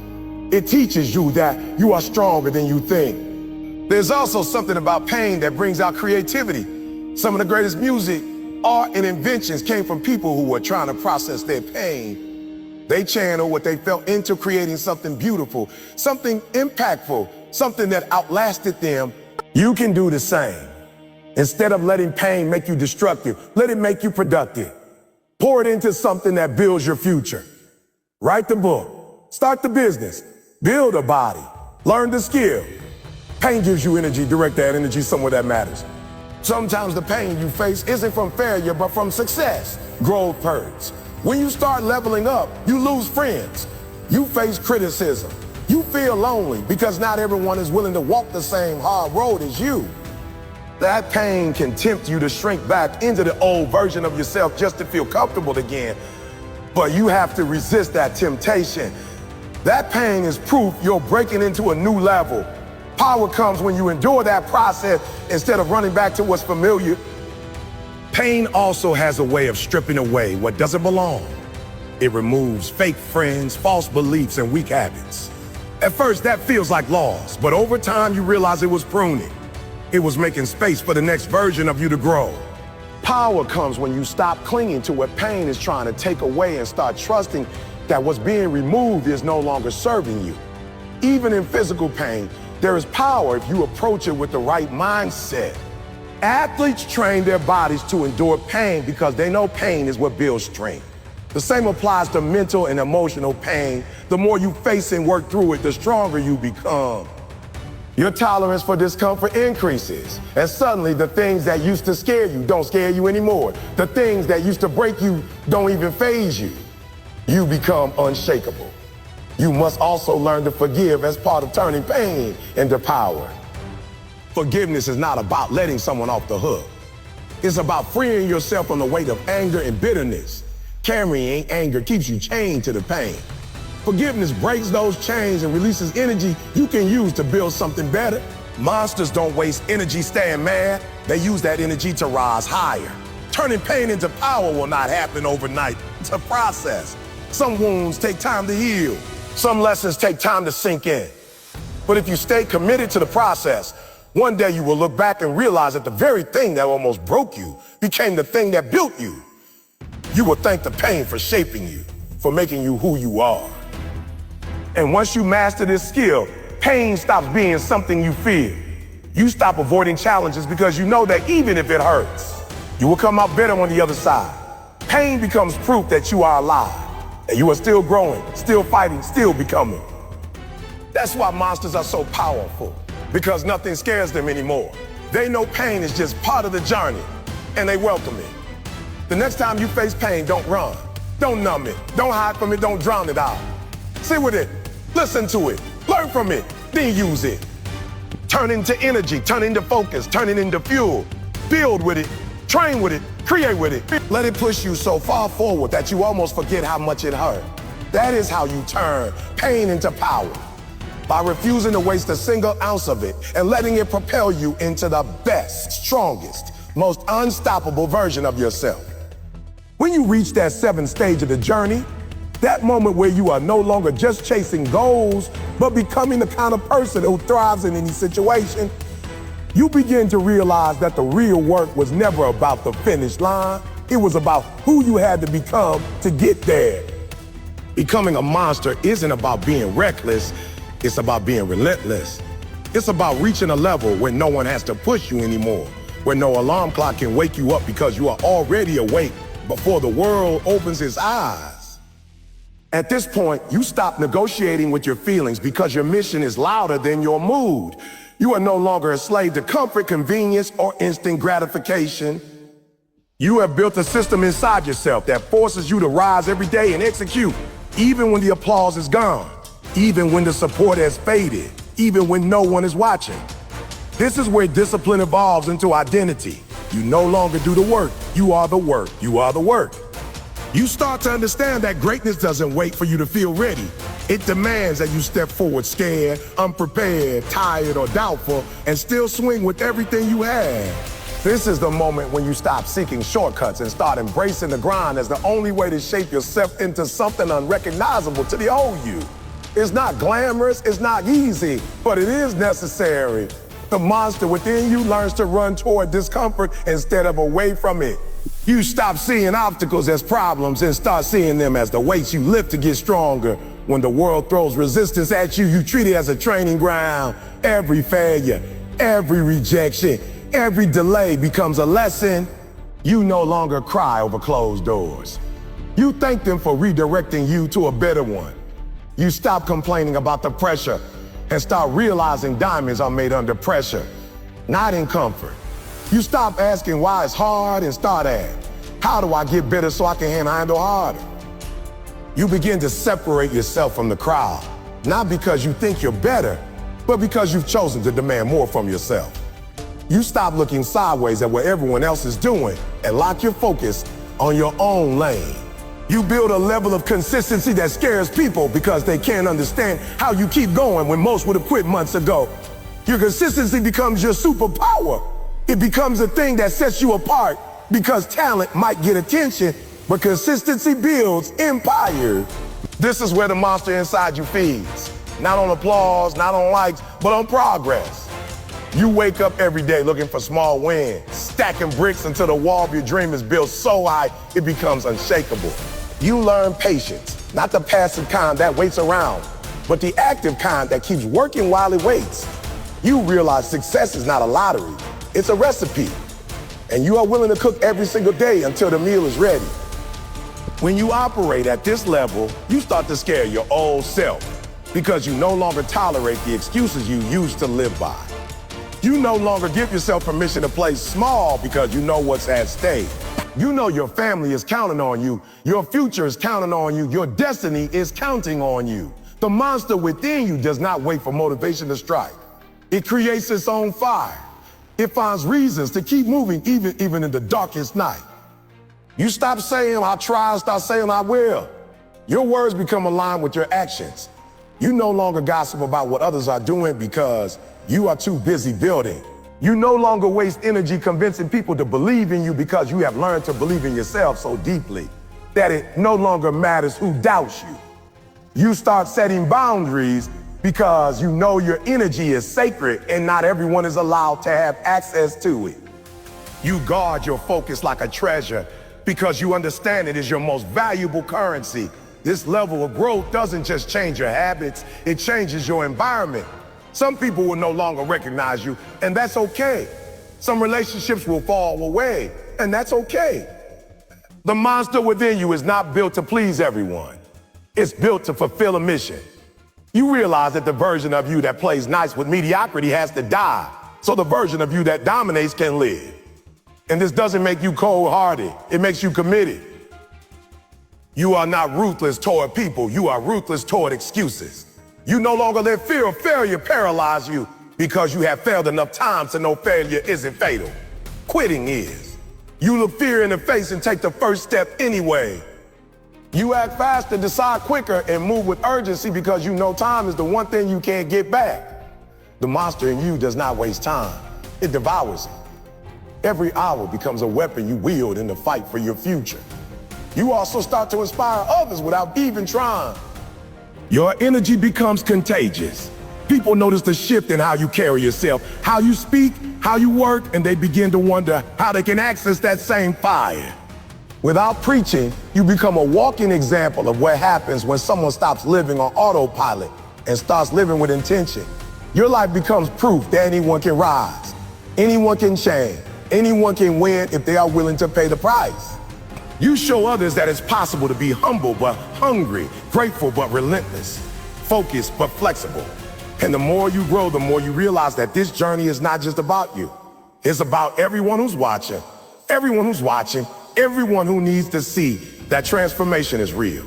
It teaches you that you are stronger than you think. There's also something about pain that brings out creativity. Some of the greatest music, art, and inventions came from people who were trying to process their pain. They channeled what they felt into creating something beautiful, something impactful, something that outlasted them. You can do the same. Instead of letting pain make you destructive, let it make you productive. Pour it into something that builds your future. Write the book, start the business, build a body, learn the skill. Pain gives you energy, direct that energy somewhere that matters. Sometimes the pain you face isn't from failure, but from success. Growth hurts. When you start leveling up, you lose friends. You face criticism. You feel lonely because not everyone is willing to walk the same hard road as you. That pain can tempt you to shrink back into the old version of yourself just to feel comfortable again. But you have to resist that temptation. That pain is proof you're breaking into a new level. Power comes when you endure that process instead of running back to what's familiar. Pain also has a way of stripping away what doesn't belong. It removes fake friends, false beliefs, and weak habits. At first, that feels like loss, but over time, you realize it was pruning. It was making space for the next version of you to grow. Power comes when you stop clinging to what pain is trying to take away and start trusting that what's being removed is no longer serving you. Even in physical pain, there is power if you approach it with the right mindset. Athletes train their bodies to endure pain because they know pain is what builds strength. The same applies to mental and emotional pain. The more you face and work through it, the stronger you become. Your tolerance for discomfort increases, and suddenly the things that used to scare you don't scare you anymore. The things that used to break you don't even faze you. You become unshakable. You must also learn to forgive as part of turning pain into power. Forgiveness is not about letting someone off the hook. It's about freeing yourself from the weight of anger and bitterness. Carrying anger keeps you chained to the pain. Forgiveness breaks those chains and releases energy you can use to build something better. Monsters don't waste energy staying mad. They use that energy to rise higher. Turning pain into power will not happen overnight. It's a process. Some wounds take time to heal. Some lessons take time to sink in. But if you stay committed to the process, one day you will look back and realize that the very thing that almost broke you became the thing that built you. You will thank the pain for shaping you, for making you who you are. And once you master this skill, pain stops being something you fear. You stop avoiding challenges because you know that even if it hurts, you will come out better on the other side. Pain becomes proof that you are alive, that you are still growing, still fighting, still becoming. That's why monsters are so powerful, because nothing scares them anymore. They know pain is just part of the journey, and they welcome it. The next time you face pain, don't run. Don't numb it. Don't hide from it. Don't drown it out. Sit with it. Listen to it. Learn from it. Then use it. Turn into energy. Turn into focus. Turn it into fuel. Build with it. Train with it. Create with it. Let it push you so far forward that you almost forget how much it hurt. That is how you turn pain into power. By refusing to waste a single ounce of it and letting it propel you into the best, strongest, most unstoppable version of yourself. When you reach that seventh stage of the journey, that moment where you are no longer just chasing goals, but becoming the kind of person who thrives in any situation, you begin to realize that the real work was never about the finish line. It was about who you had to become to get there. Becoming a monster isn't about being reckless. It's about being relentless. It's about reaching a level where no one has to push you anymore, where no alarm clock can wake you up because you are already awake before the world opens its eyes. At this point, you stop negotiating with your feelings because your mission is louder than your mood. You are no longer a slave to comfort, convenience, or instant gratification. You have built a system inside yourself that forces you to rise every day and execute, even when the applause is gone, even when the support has faded, even when no one is watching. This is where discipline evolves into identity. You no longer do the work. You are the work. You are the work. You start to understand that greatness doesn't wait for you to feel ready. It demands that you step forward scared, unprepared, tired, or doubtful, and still swing with everything you have. This is the moment when you stop seeking shortcuts and start embracing the grind as the only way to shape yourself into something unrecognizable to the old you. It's not glamorous, it's not easy, but it is necessary. The monster within you learns to run toward discomfort instead of away from it. You stop seeing obstacles as problems and start seeing them as the weights you lift to get stronger. When the world throws resistance at you, you treat it as a training ground. Every failure, every rejection, every delay becomes a lesson. You no longer cry over closed doors. You thank them for redirecting you to a better one. You stop complaining about the pressure and start realizing diamonds are made under pressure, not in comfort. You stop asking why it's hard and start asking, how do I get better so I can handle harder? You begin to separate yourself from the crowd, not because you think you're better, but because you've chosen to demand more from yourself. You stop looking sideways at what everyone else is doing and lock your focus on your own lane. You build a level of consistency that scares people because they can't understand how you keep going when most would have quit months ago. Your consistency becomes your superpower. It becomes a thing that sets you apart because talent might get attention, but consistency builds empires. This is where the monster inside you feeds. Not on applause, not on likes, but on progress. You wake up every day looking for small wins, stacking bricks until the wall of your dream is built so high it becomes unshakable. You learn patience, not the passive kind that waits around, but the active kind that keeps working while it waits. You realize success is not a lottery, it's a recipe. And you are willing to cook every single day until the meal is ready. When you operate at this level, you start to scare your old self because you no longer tolerate the excuses you used to live by. You no longer give yourself permission to play small because you know what's at stake. You know your family is counting on you, your future is counting on you, your destiny is counting on you. The monster within you does not wait for motivation to strike. It creates its own fire. It finds reasons to keep moving even in the darkest night. You stop saying, I'll try, and start saying, I will. Your words become aligned with your actions. You no longer gossip about what others are doing because you are too busy building. You no longer waste energy convincing people to believe in you because you have learned to believe in yourself so deeply that it no longer matters who doubts you. You start setting boundaries because you know your energy is sacred and not everyone is allowed to have access to it. You guard your focus like a treasure because you understand it is your most valuable currency. This level of growth doesn't just change your habits, it changes your environment. Some people will no longer recognize you, and that's okay. Some relationships will fall away, and that's okay. The monster within you is not built to please everyone. It's built to fulfill a mission. You realize that the version of you that plays nice with mediocrity has to die, so the version of you that dominates can live. And this doesn't make you cold-hearted, it makes you committed. You are not ruthless toward people, you are ruthless toward excuses. You no longer let fear of failure paralyze you because you have failed enough times to know failure isn't fatal. Quitting is. You look fear in the face and take the first step anyway. You act faster, decide quicker, and move with urgency because you know time is the one thing you can't get back. The monster in you does not waste time. It devours it. Every hour becomes a weapon you wield in the fight for your future. You also start to inspire others without even trying. Your energy becomes contagious. People notice the shift in how you carry yourself, how you speak, how you work, and they begin to wonder how they can access that same fire. Without preaching, you become a walking example of what happens when someone stops living on autopilot and starts living with intention. Your life becomes proof that anyone can rise, anyone can change, anyone can win if they are willing to pay the price. You show others that it's possible to be humble but hungry, grateful but relentless, focused but flexible. And the more you grow, the more you realize that this journey is not just about you. It's about everyone who's watching, everyone who needs to see that transformation is real.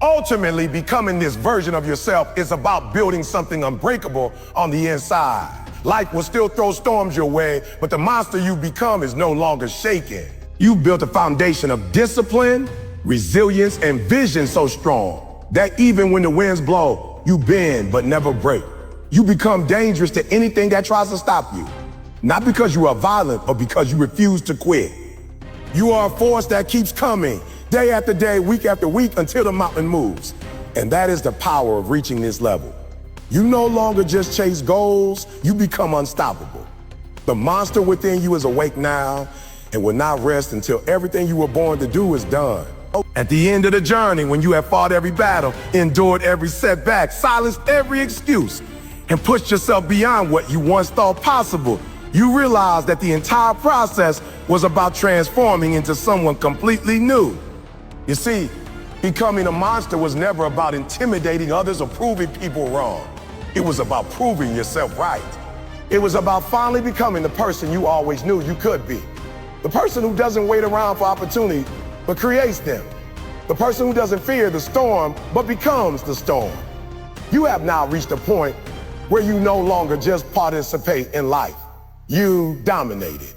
Ultimately, becoming this version of yourself is about building something unbreakable on the inside. Life will still throw storms your way, but the monster you become is no longer shaken. You've built a foundation of discipline, resilience, and vision so strong that even when the winds blow, you bend but never break. You become dangerous to anything that tries to stop you. Not because you are violent, but because you refuse to quit. You are a force that keeps coming, day after day, week after week, until the mountain moves. And that is the power of reaching this level. You no longer just chase goals, you become unstoppable. The monster within you is awake now, and will not rest until everything you were born to do is done. At the end of the journey, when you have fought every battle, endured every setback, silenced every excuse, and pushed yourself beyond what you once thought possible, you realize that the entire process was about transforming into someone completely new. You see, becoming a monster was never about intimidating others or proving people wrong. It was about proving yourself right. It was about finally becoming the person you always knew you could be. The person who doesn't wait around for opportunity, but creates them. The person who doesn't fear the storm, but becomes the storm. You have now reached a point where you no longer just participate in life. You dominate it.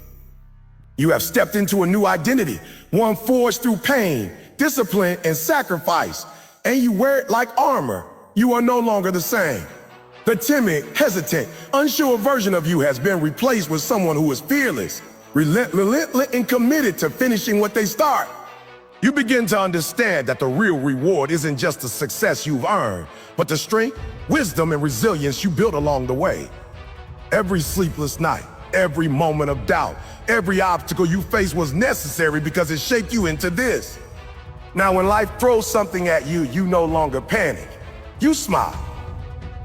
You have stepped into a new identity, one forged through pain, discipline, and sacrifice, and you wear it like armor. You are no longer the same. The timid, hesitant, unsure version of you has been replaced with someone who is fearless, relentless, and committed to finishing what they start. You begin to understand that the real reward isn't just the success you've earned, but the strength, wisdom, and resilience you built along the way. Every sleepless night, every moment of doubt, every obstacle you faced was necessary because it shaped you into this. Now, when life throws something at you, you no longer panic. You smile.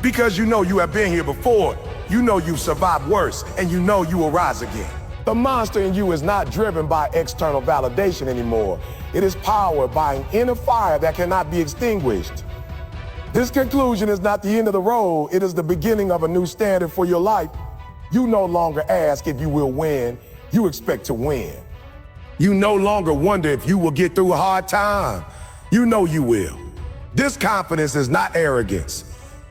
Because you know you have been here before, you know you've survived worse, and you know you will rise again. The monster in you is not driven by external validation anymore. It is powered by an inner fire that cannot be extinguished. This conclusion is not the end of the road. It is the beginning of a new standard for your life. You no longer ask if you will win. You expect to win. You no longer wonder if you will get through a hard time. You know you will. This confidence is not arrogance.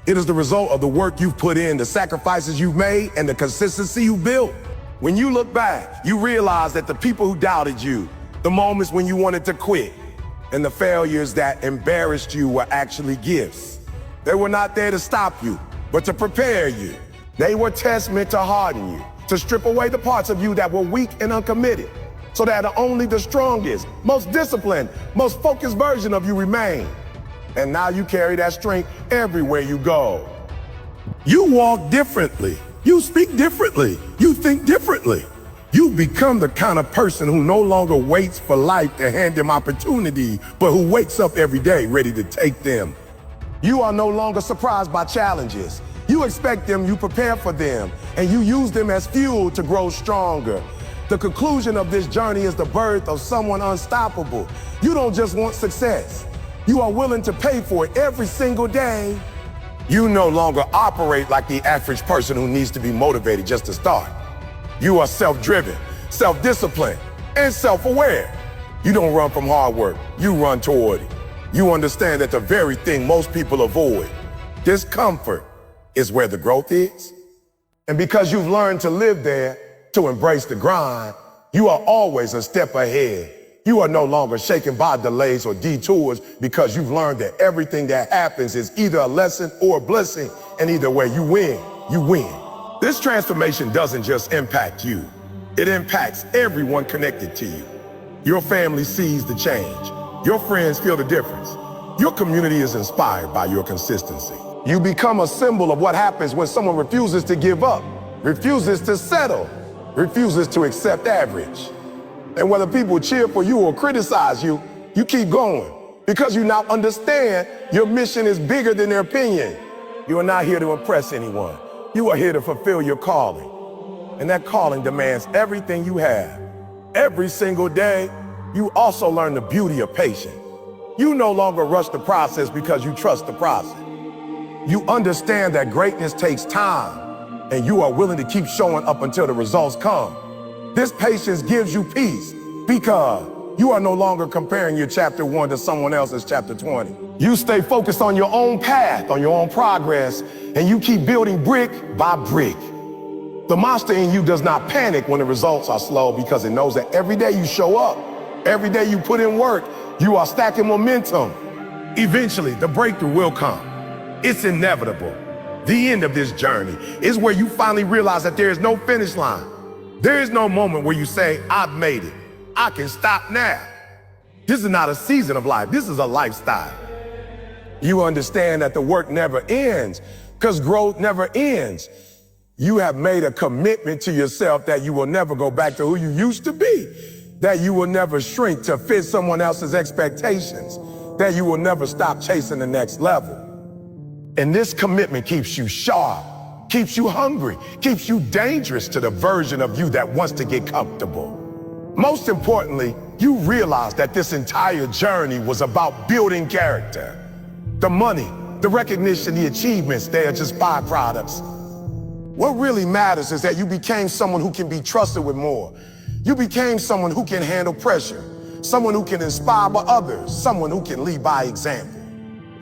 It is the result of the work you've put in, the sacrifices you've made, and the consistency you built. When you look back, you realize that the people who doubted you, the moments when you wanted to quit, and the failures that embarrassed you were actually gifts. They were not there to stop you, but to prepare you. They were tests meant to harden you, to strip away the parts of you that were weak and uncommitted, so that only the strongest, most disciplined, most focused version of you remained. And now you carry that strength everywhere you go. You walk differently. You speak differently. You think differently. You become the kind of person who no longer waits for life to hand them opportunity, but who wakes up every day ready to take them. You are no longer surprised by challenges. You expect them, you prepare for them, and you use them as fuel to grow stronger. The conclusion of this journey is the birth of someone unstoppable. You don't just want success. You are willing to pay for it every single day. You no longer operate like the average person who needs to be motivated just to start. You are self-driven, self-disciplined, and self-aware. You don't run from hard work, you run toward it. You understand that the very thing most people avoid, discomfort, is where the growth is. And because you've learned to live there, to embrace the grind, you are always a step ahead. You are no longer shaken by delays or detours because you've learned that everything that happens is either a lesson or a blessing, and either way you win, you win. This transformation doesn't just impact you. It impacts everyone connected to you. Your family sees the change. Your friends feel the difference. Your community is inspired by your consistency. You become a symbol of what happens when someone refuses to give up, refuses to settle, refuses to accept average. And whether people cheer for you or criticize you, you keep going because you now understand your mission is bigger than their opinion. You are not here to impress anyone. You are here to fulfill your calling. And that calling demands everything you have. Every single day, you also learn the beauty of patience. You no longer rush the process because you trust the process. You understand that greatness takes time, and you are willing to keep showing up until the results come. This patience gives you peace because you are no longer comparing your chapter 1 to someone else's chapter 20. You stay focused on your own path, on your own progress, and you keep building brick by brick. The monster in you does not panic when the results are slow because it knows that every day you show up, every day you put in work, you are stacking momentum. Eventually, the breakthrough will come. It's inevitable. The end of this journey is where you finally realize that there is no finish line. There is no moment where you say, I've made it. I can stop now. This is not a season of life. This is a lifestyle. You understand that the work never ends because growth never ends. You have made a commitment to yourself that you will never go back to who you used to be, that you will never shrink to fit someone else's expectations, that you will never stop chasing the next level. And this commitment keeps you sharp, keeps you hungry, keeps you dangerous to the version of you that wants to get comfortable. Most importantly, you realize that this entire journey was about building character. The money, the recognition, the achievements, they are just byproducts. What really matters is that you became someone who can be trusted with more. You became someone who can handle pressure, someone who can inspire others, someone who can lead by example.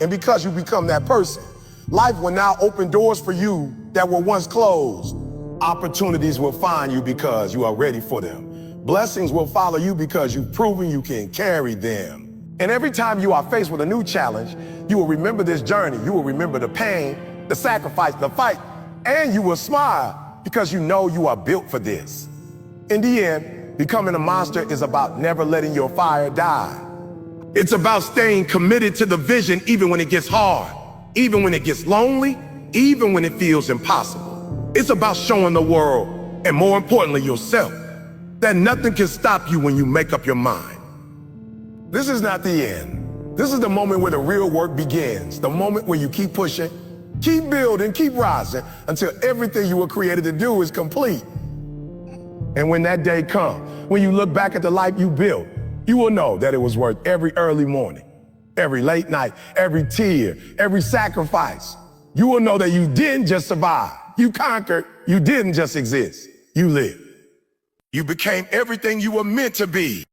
And because you become that person, life will now open doors for you that were once closed. Opportunities will find you because you are ready for them. Blessings will follow you because you've proven you can carry them. And every time you are faced with a new challenge, you will remember this journey. You will remember the pain, the sacrifice, the fight, and you will smile because you know you are built for this. In the end, becoming a monster is about never letting your fire die. It's about staying committed to the vision even when it gets hard, even when it gets lonely, even when it feels impossible. It's about showing the world, and more importantly yourself, that nothing can stop you when you make up your mind. This is not the end. This is the moment where the real work begins, the moment where you keep pushing, keep building, keep rising until everything you were created to do is complete. And when that day comes, when you look back at the life you built, you will know that it was worth every early morning, every late night, every tear, every sacrifice. You will know that you didn't just survive. You conquered. You didn't just exist. You lived. You became everything you were meant to be.